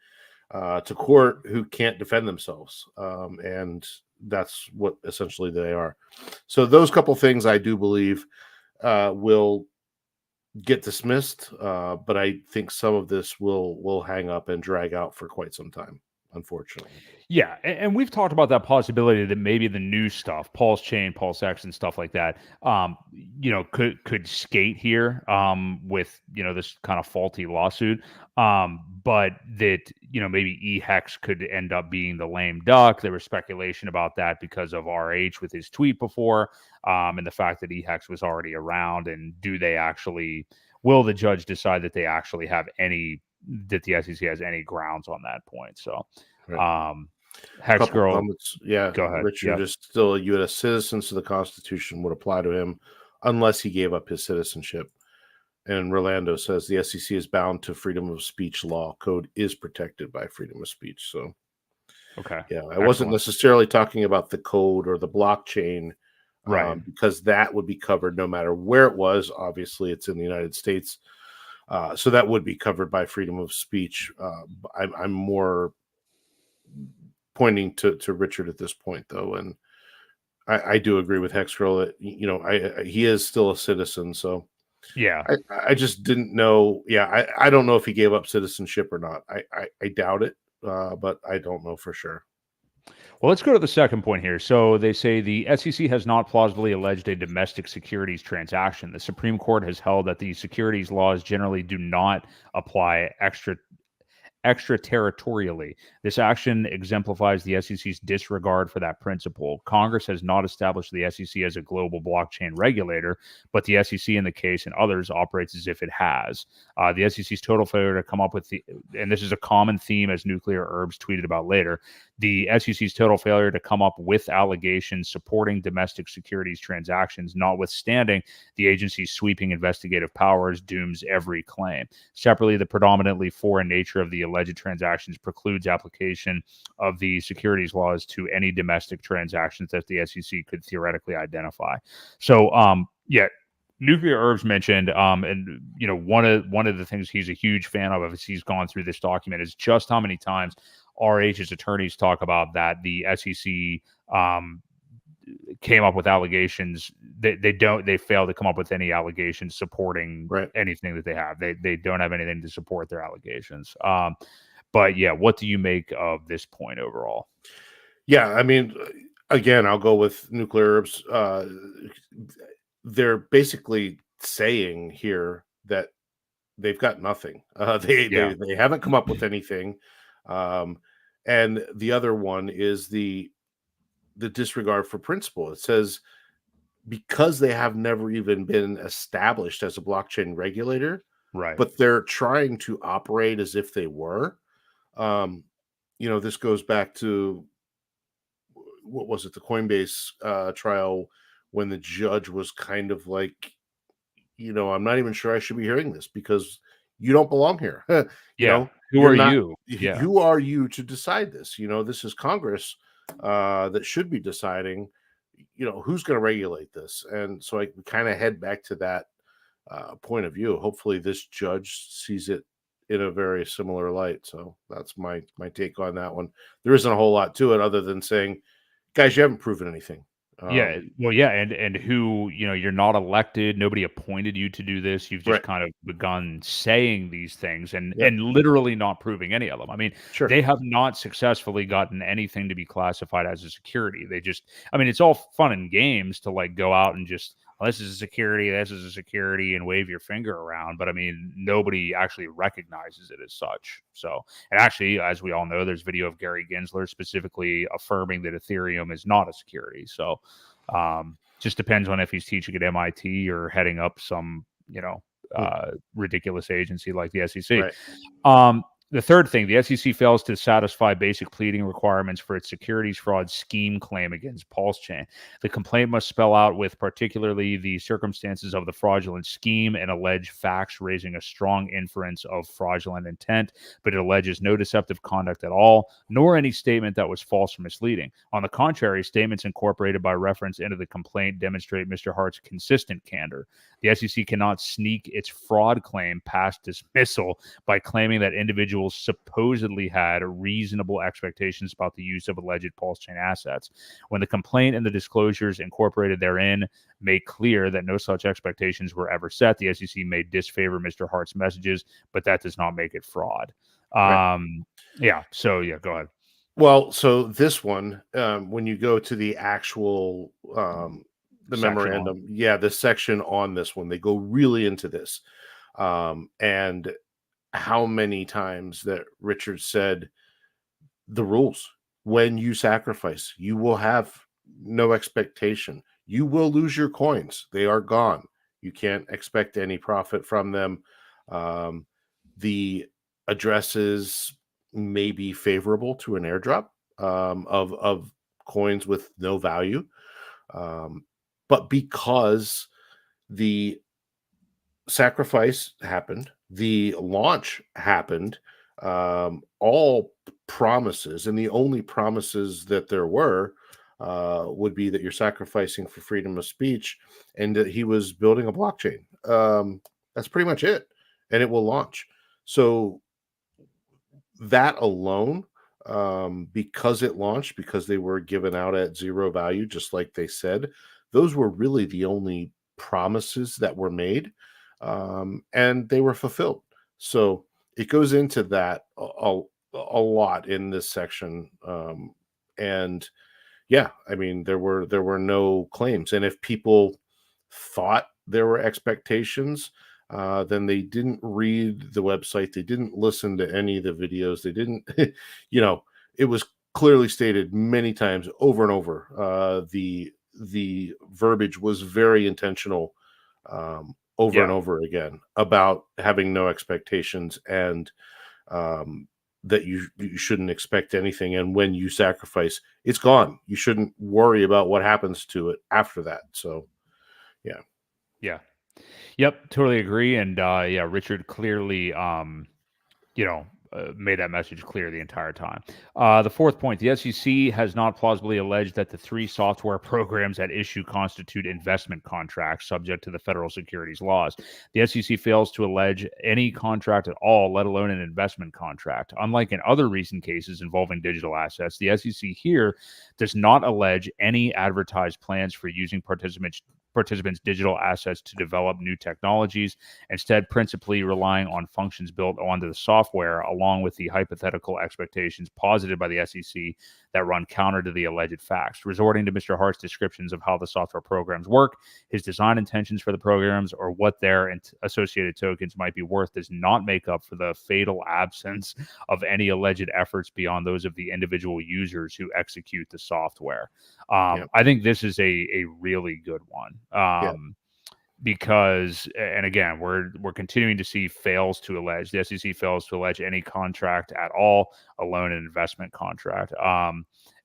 to court who can't defend themselves, and that's what essentially they are. So those couple things I do believe will get dismissed, but I think some of this will hang up and drag out for quite some time, unfortunately. Yeah, and we've talked about that possibility that maybe the new stuff, PulseChain, PulseX, and stuff like that, could skate here with this kind of faulty lawsuit, but that maybe eHex could end up being the lame duck. There was speculation about that because of RH with his tweet before, and the fact that eHex was already around. And will the judge decide that they actually have that the SEC has any grounds on that point? So. Right. Hex Girl, comments. Yeah, go ahead. Richard is still a U.S. citizen, so the Constitution would apply to him unless he gave up his citizenship. And Rolando says the SEC is bound to freedom of speech law. Code is protected by freedom of speech. So, okay, yeah, I wasn't necessarily talking about the code or the blockchain, right? Because that would be covered no matter where it was. Obviously, it's in the United States, so that would be covered by freedom of speech. I'm more pointing to Richard at this point, though, and I do agree with Hexgirl that he is still a citizen. So yeah, I just didn't know. Yeah, I don't know if he gave up citizenship or not. I doubt it, but I don't know for sure. Well, let's go to the second point here. So they say the SEC has not plausibly alleged a domestic securities transaction. The Supreme Court has held that the securities laws generally do not apply extraterritorially. This action exemplifies the SEC's disregard for that principle. Congress has not established the SEC as a global blockchain regulator, but the SEC in the case and others operates as if it has. The SEC's total failure to come up with and this is a common theme as Nuclear Herbs tweeted about later, the SEC's total failure to come up with allegations supporting domestic securities transactions, notwithstanding the agency's sweeping investigative powers, dooms every claim. Separately, the predominantly foreign nature of the alleged transactions precludes application of the securities laws to any domestic transactions that the SEC could theoretically identify. So, Nuclear Herbs mentioned, and one of the things he's a huge fan of as he's gone through this document is just how many times RH's attorneys talk about that the SEC came up with allegations. They fail to come up with any allegations supporting anything that they have. They don't have anything to support their allegations. But yeah, what do you make of this point overall? Yeah, I mean, again, I'll go with Nuclear Herbs. They're basically saying here that they've got nothing. They haven't come up with anything. And the other one is the disregard for principle. It says because they have never even been established as a blockchain regulator, but they're trying to operate as if they were. This goes back to what was it, the Coinbase trial, when the judge was kind of like, I'm not even sure I should be hearing this because you don't belong here. Who are you? Who are you to decide this? This is Congress that should be deciding, who's going to regulate this. And so I kind of head back to that point of view. Hopefully this judge sees it in a very similar light. So that's my take on that one. There isn't a whole lot to it other than saying, guys, you haven't proven anything. Yeah, well, yeah, and who, you're not elected, nobody appointed you to do this. You've just kind of begun saying these things and literally not proving any of them. I mean, they have not successfully gotten anything to be classified as a security. They just, I mean, it's all fun and games to like go out and just, well, this is a security, and wave your finger around. But I mean, nobody actually recognizes it as such. So, and actually, as we all know, there's video of Gary Gensler specifically affirming that Ethereum is not a security. So, just depends on if he's teaching at MIT or heading up some, ridiculous agency like the SEC. The third thing, the SEC fails to satisfy basic pleading requirements for its securities fraud scheme claim against PulseChain. The complaint must spell out with particularly the circumstances of the fraudulent scheme and allege facts raising a strong inference of fraudulent intent, but it alleges no deceptive conduct at all, nor any statement that was false or misleading. On the contrary, statements incorporated by reference into the complaint demonstrate Mr. Hart's consistent candor. The SEC cannot sneak its fraud claim past dismissal by claiming that individuals supposedly had reasonable expectations about the use of alleged PulseChain assets, when the complaint and the disclosures incorporated therein make clear that no such expectations were ever set. The SEC may disfavor Mr. Hart's messages, but that does not make it fraud. So go ahead. Well, so this one, when you go to the actual the memorandum, the section on this one, they go really into this, and how many times that Richard said the rules: when you sacrifice, you will have no expectation. You will lose your coins. They are gone. You can't expect any profit from them. The addresses may be favorable to an airdrop of coins with no value. But because the sacrifice happened, the launch happened, all promises, and the only promises that there were would be that you're sacrificing for freedom of speech and that he was building a blockchain. That's pretty much it. And it will launch. So that alone, because it launched, because they were given out at zero value, just like they said, those were really the only promises that were made, and they were fulfilled. So it goes into that a lot in this section. And yeah, I mean, there were no claims. And if people thought there were expectations, then they didn't read the website. They didn't listen to any of the videos. They didn't, it was clearly stated many times over and over. The verbiage was very intentional, over and over again, about having no expectations and that you shouldn't expect anything. And when you sacrifice, it's gone. You shouldn't worry about what happens to it after that. So, yeah. Yeah. Yep, totally agree. And Richard clearly, made that message clear the entire time. The fourth point, the SEC has not plausibly alleged that the three software programs at issue constitute investment contracts subject to the federal securities laws. The SEC fails to allege any contract at all, let alone an investment contract. Unlike in other recent cases involving digital assets, the SEC here does not allege any advertised plans for using participants' digital assets to develop new technologies, instead principally relying on functions built onto the software, along with the hypothetical expectations posited by the SEC that run counter to the alleged facts. Resorting to Mr. Hart's descriptions of how the software programs work, his design intentions for the programs, or what their associated tokens might be worth does not make up for the fatal absence of any alleged efforts beyond those of the individual users who execute the software. I think this is a really good one. Because, and again, we're continuing to see fails to allege. The SEC fails to allege any contract at all, alone an investment contract.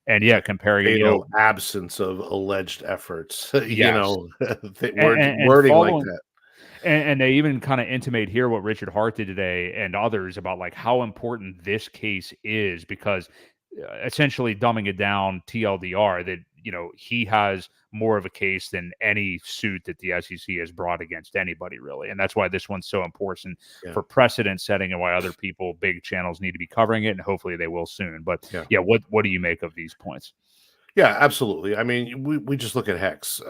Comparing absence of alleged efforts, yes. Wording like that. And they even kind of intimate here what Richard Hart did today and others about like how important this case is, because essentially dumbing it down TLDR, that he has more of a case than any suit that the SEC has brought against anybody, really. And that's why this one's so important for precedent setting, and why other big channels need to be covering it, and hopefully they will soon. But what do you make of these points? Yeah, absolutely. I mean, we just look at Hex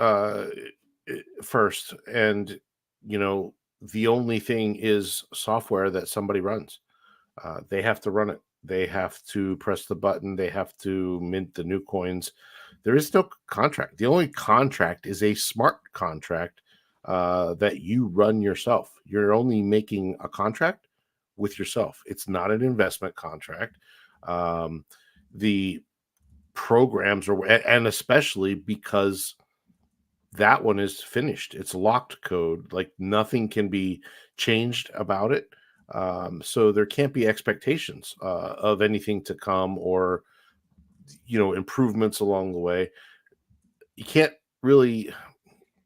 first, and the only thing is software that somebody runs. They have to run it. They have to press the button. They have to mint the new coins. There is no contract. The only contract is a smart contract that you run yourself. You're only making a contract with yourself. It's not an investment contract. The programs and especially because that one is finished. It's locked code. Like nothing can be changed about it. So there can't be expectations of anything to come, or improvements along the way. You can't really,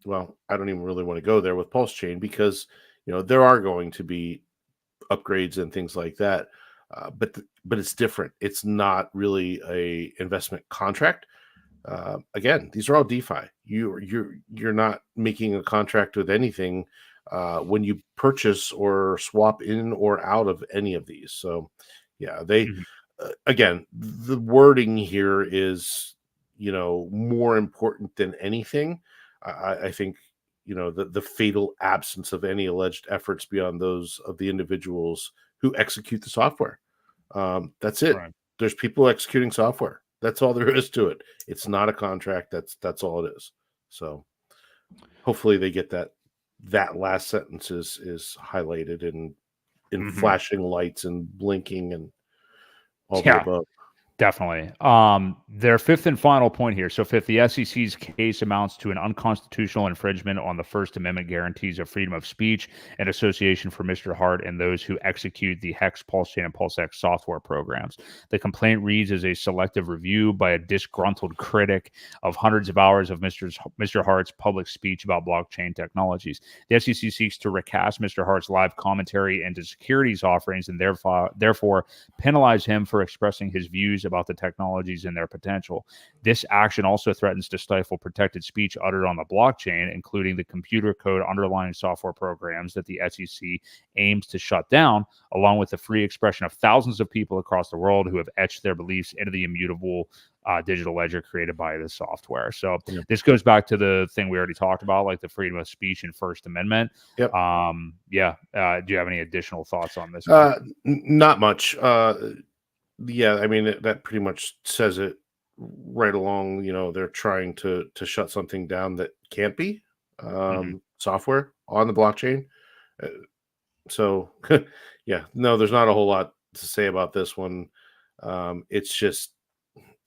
well, I don't even really want to go there with PulseChain, because there are going to be upgrades and things like that, but it's different. It's not really a investment contract. Again, these are all DeFi. You're not making a contract with anything when you purchase or swap in or out of any of these. So they again, the wording here is more important than anything. I think the fatal absence of any alleged efforts beyond those of the individuals who execute the software. That's it. Right. There's people executing software. That's all there is to it. It's not a contract. That's all it is. So hopefully they get that last sentence is highlighted in flashing lights and blinking and all the above. Definitely. Their fifth and final point here. So fifth, the SEC's case amounts to an unconstitutional infringement on the First Amendment guarantees of freedom of speech and association for Mr. Hart and those who execute the Hex, PulseChain, and PulseX software programs. The complaint reads as a selective review by a disgruntled critic of hundreds of hours of Mr. Hart's public speech about blockchain technologies. The SEC seeks to recast Mr. Hart's live commentary into securities offerings and therefore penalize him for expressing his views about the technologies and their potential. This action also threatens to stifle protected speech uttered on the blockchain, including the computer code underlying software programs that the SEC aims to shut down, along with the free expression of thousands of people across the world who have etched their beliefs into the immutable digital ledger created by this software. So this goes back to the thing we already talked about, like the freedom of speech and First Amendment. Yep. Do you have any additional thoughts on this? Not much. I mean, that pretty much says it right along. They're trying to shut something down that can't be software on the blockchain. So, no, there's not a whole lot to say about this one. It's just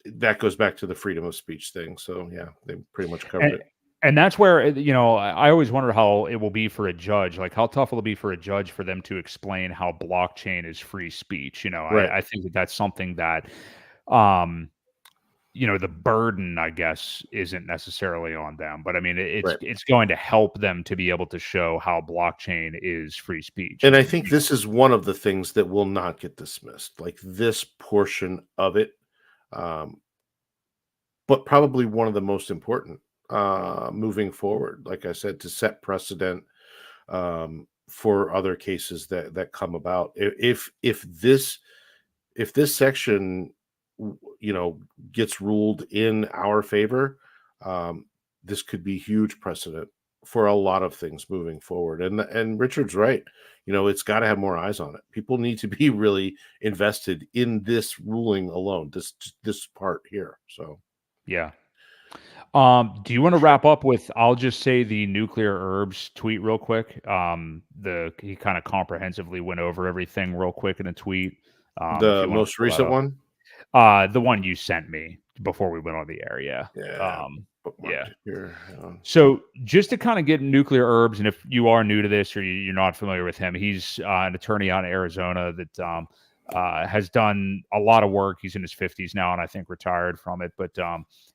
that goes back to the freedom of speech thing. So, they pretty much covered it. And that's where, I always wonder how it will be for a judge. Like, how tough will it be for a judge for them to explain how blockchain is free speech? Right. I think that's something that, the burden, I guess, isn't necessarily on them. But I mean, it's going to help them to be able to show how blockchain is free speech. And I think this is one of the things that will not get dismissed, like this portion of it, but probably one of the most important. Moving forward, like I said, to set precedent for other cases that come about. If this section, gets ruled in our favor, this could be huge precedent for a lot of things moving forward. And Richard's right. It's got to have more eyes on it. People need to be really invested in this ruling alone. This part here. So yeah. Do you want to wrap up with, I'll just say, the Nuclear Herbs tweet real quick? He kind of comprehensively went over everything real quick in a tweet. The most recent one? The one you sent me before we went on the air. Yeah. So just to kind of get Nuclear Herbs, and if you are new to this or you're not familiar with him, he's an attorney out in Arizona that has done a lot of work. He's in his 50s now, and I think retired from it. But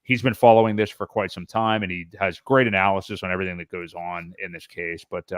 he's been following this for quite some time, and he has great analysis on everything that goes on in this case. But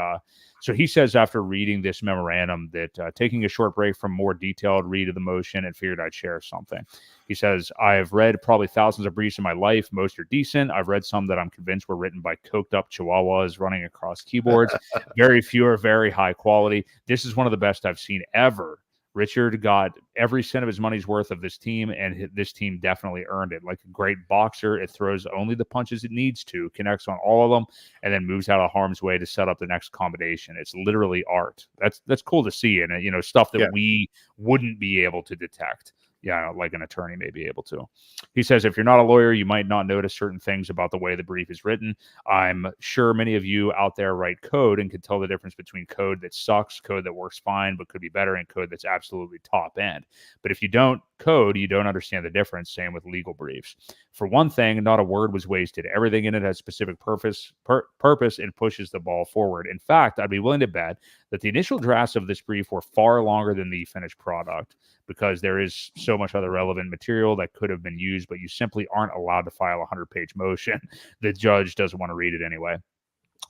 so he says after reading this memorandum that taking a short break from more detailed read of the motion and figured I'd share something. He says, I've read probably thousands of briefs in my life. Most are decent. I've read some that I'm convinced were written by coked up chihuahuas running across keyboards. Very few are very high quality. This is one of the best I've seen ever. Richard got every cent of his money's worth of this team, and this team definitely earned it. Like a great boxer, it throws only the punches it needs to, connects on all of them, and then moves out of harm's way to set up the next combination. It's literally art. That's cool to see, and stuff that we wouldn't be able to detect. Yeah, like an attorney may be able to. He says, if you're not a lawyer, you might not notice certain things about the way the brief is written. I'm sure many of you out there write code and can tell the difference between code that sucks, code that works fine but could be better, and code that's absolutely top end. But if you don't code, you don't understand the difference. Same with legal briefs. For one thing, not a word was wasted. Everything in it has specific purpose and pushes the ball forward. In fact, I'd be willing to bet that the initial drafts of this brief were far longer than the finished product, because there is so much other relevant material that could have been used, but you simply aren't allowed to file a 100-page motion. The judge doesn't want to read it anyway.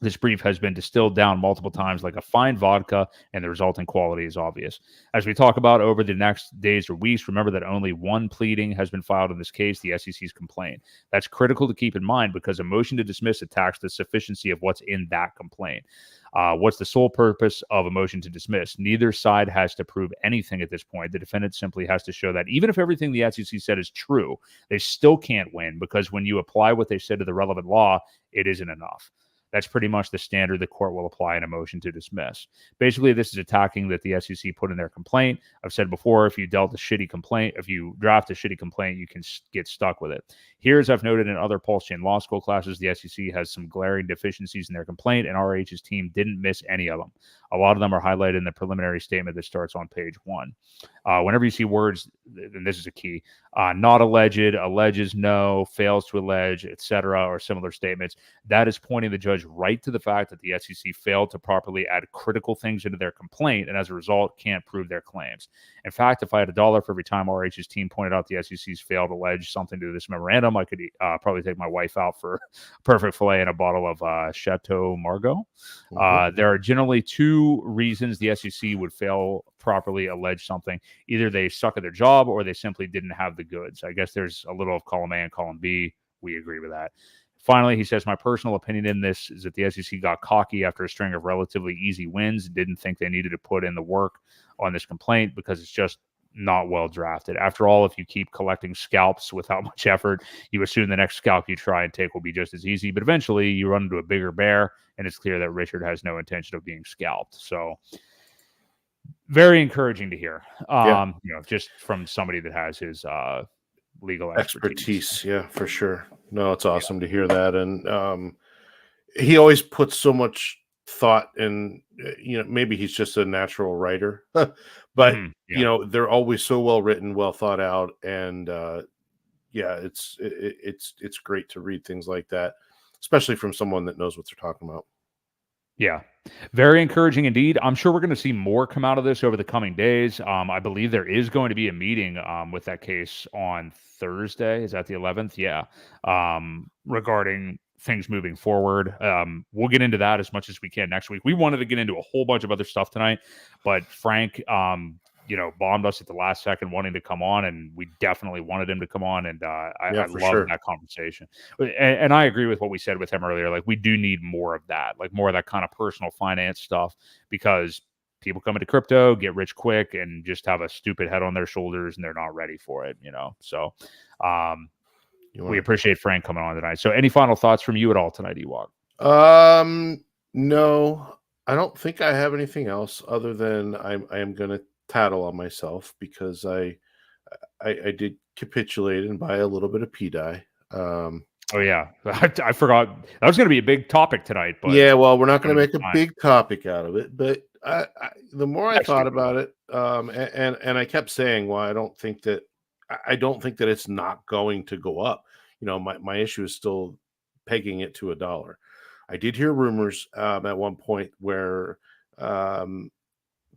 This brief has been distilled down multiple times like a fine vodka, and the resulting quality is obvious. As we talk about over the next days or weeks, remember that only one pleading has been filed in this case, the SEC's complaint. That's critical to keep in mind, because a motion to dismiss attacks the sufficiency of what's in that complaint. What's the sole purpose of a motion to dismiss? Neither side has to prove anything at this point. The defendant simply has to show that even if everything the SEC said is true, they still can't win, because when you apply what they said to the relevant law, it isn't enough. That's pretty much the standard the court will apply in a motion to dismiss. Basically, this is attacking that the SEC put in their complaint. I've said before, if you draft a shitty complaint, you can get stuck with it. Here, as I've noted in other PulseChain law school classes, the SEC has some glaring deficiencies in their complaint, and RH's team didn't miss any of them. A lot of them are highlighted in the preliminary statement that starts on page 1. Whenever you see words, and this is a key, not alleged, alleges no, fails to allege, etc., or similar statements, that is pointing the judge right to the fact that the SEC failed to properly add critical things into their complaint, and as a result, can't prove their claims. In fact, if I had $1 for every time RH's team pointed out the SEC's failed to allege something to this memorandum, I could probably take my wife out for perfect filet and a bottle of Chateau Margaux. There are generally two reasons the SEC would fail properly allege something. Either they suck at their job, or they simply didn't have the goods. I guess there's a little of column A and column B. We agree with that. Finally, he says, my personal opinion in this is that the SEC got cocky after a string of relatively easy wins and didn't think they needed to put in the work on this complaint, because it's just not well drafted. After all, if you keep collecting scalps without much effort, you assume the next scalp you try and take will be just as easy, but eventually you run into a bigger bear, and it's clear that Richard has no intention of being scalped. So very encouraging to hear, just from somebody that has his legal expertise. Yeah, for sure. No, it's awesome to hear that. And he always puts so much thought in, maybe he's just a natural writer, but they're always so well written, well thought out. And it's great to read things like that, especially from someone that knows what they're talking about. Yeah, very encouraging indeed. I'm sure we're going to see more come out of this over the coming days. I believe there is going to be a meeting with that case on Thursday. Is that the 11th? Yeah. Regarding things moving forward. We'll get into that as much as we can next week. We wanted to get into a whole bunch of other stuff tonight, but Frank, bombed us at the last second wanting to come on, and we definitely wanted him to come on. And I love that conversation. And I agree with what we said with him earlier. Like, we do need more of that, like more of that kind of personal finance stuff, because people come into crypto, get rich quick, and just have a stupid head on their shoulders, and they're not ready for it, So we appreciate Frank coming on tonight. So any final thoughts from you at all tonight, Ewok? No, I don't think I have anything else other than I am going to tattle on myself, because I did capitulate and buy a little bit of PDI. Oh yeah, I forgot that was going to be a big topic tonight. But yeah, well, we're not going to make a big topic out of it. But the more I thought about it, and I kept saying, well, I don't think that it's not going to go up. My issue is still pegging it to $1. I did hear rumors at one point where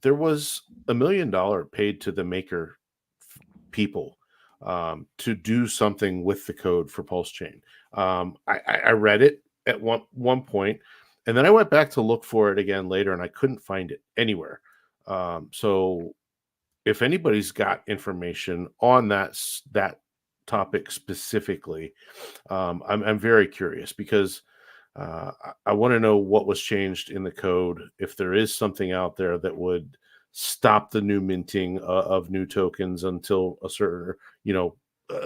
there was $1 million paid to the maker people to do something with the code for PulseChain. I read it at one point, and then I went back to look for it again later, and I couldn't find it anywhere. So if anybody's got information on that topic specifically, I'm very curious, because I want to know what was changed in the code, if there is something out there that would stop the new minting of new tokens until a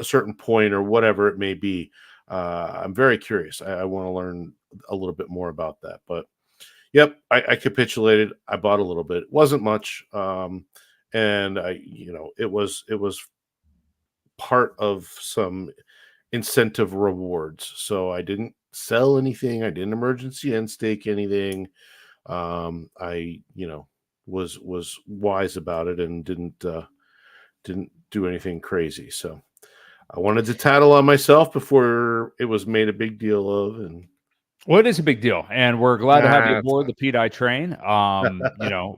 certain point, or whatever it may be. I'm very curious. I want to learn a little bit more about that. But yep, I capitulated. I bought a little bit. It wasn't much, and it was part of some incentive rewards. So I didn't sell anything. I didn't emergency end stake anything. I was wise about it and didn't do anything crazy. So I wanted to tattle on myself before it was made a big deal of. And well, it is a big deal, and we're glad to have you aboard the PDI train.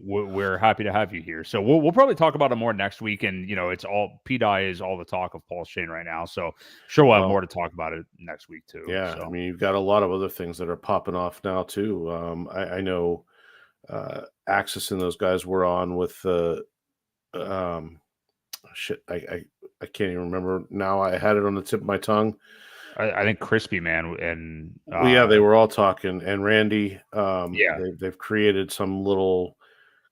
We're happy to have you here. So we'll probably talk about it more next week. And it's all PDI is all the talk of PulseChain right now. So sure, we'll have more to talk about it next week too. Yeah, so. I mean, you've got a lot of other things that are popping off now too. I know Axis and those guys were on with I can't even remember now. I had it on the tip of my tongue. I think Crispy Man and they were all talking, and Randy. They've created some little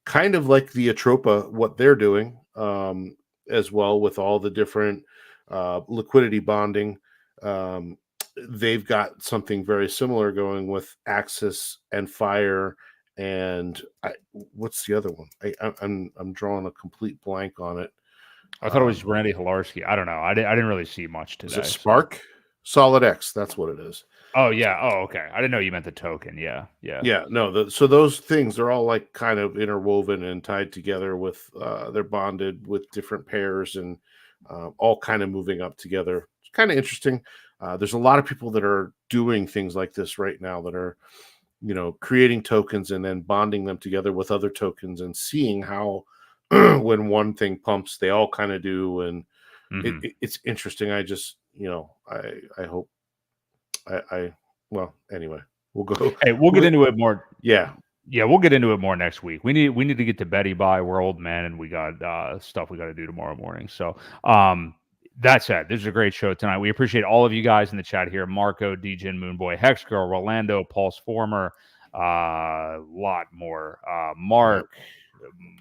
kind of like the Atropa, what they're doing as well, with all the different liquidity bonding. They've got something very similar going with Axis and Fire, and what's the other one? I'm drawing a complete blank on it. I thought it was Randy Hilarski. I don't know. I didn't really see much today. Is it Spark? Solid X, that's what it is. Oh yeah. Oh, okay. I didn't know you meant the token. Yeah. No, so those things are all like kind of interwoven and tied together with they're bonded with different pairs, and all kind of moving up together. It's kind of interesting. There's a lot of people that are doing things like this right now, that are creating tokens and then bonding them together with other tokens, and seeing how when one thing pumps, they all kind of do. And it's interesting. I just I hope well, anyway, we'll go. Hey, we'll get into it more. Yeah, we'll get into it more next week. We need to get to Betty by. We're old men, and we got stuff we got to do tomorrow morning. So that said, this is a great show tonight. We appreciate all of you guys in the chat here: Marco, DJin, Moonboy, Hexgirl, Rolando, Pulse Former, lot more. Mark,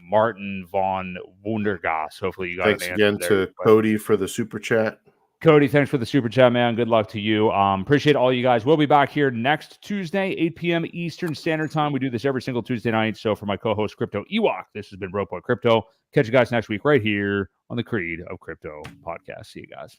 Martin Von Wundergas. Hopefully you got thanks again to Cody for the super chat. Cody, thanks for the super chat, man. Good luck to you. Appreciate all you guys. We'll be back here next Tuesday, 8 p.m. Eastern Standard Time. We do this every single Tuesday night. So for my co-host, Crypto Ewok, this has been Boi Crypto. Catch you guys next week right here on the Creed of Crypto podcast. See you guys.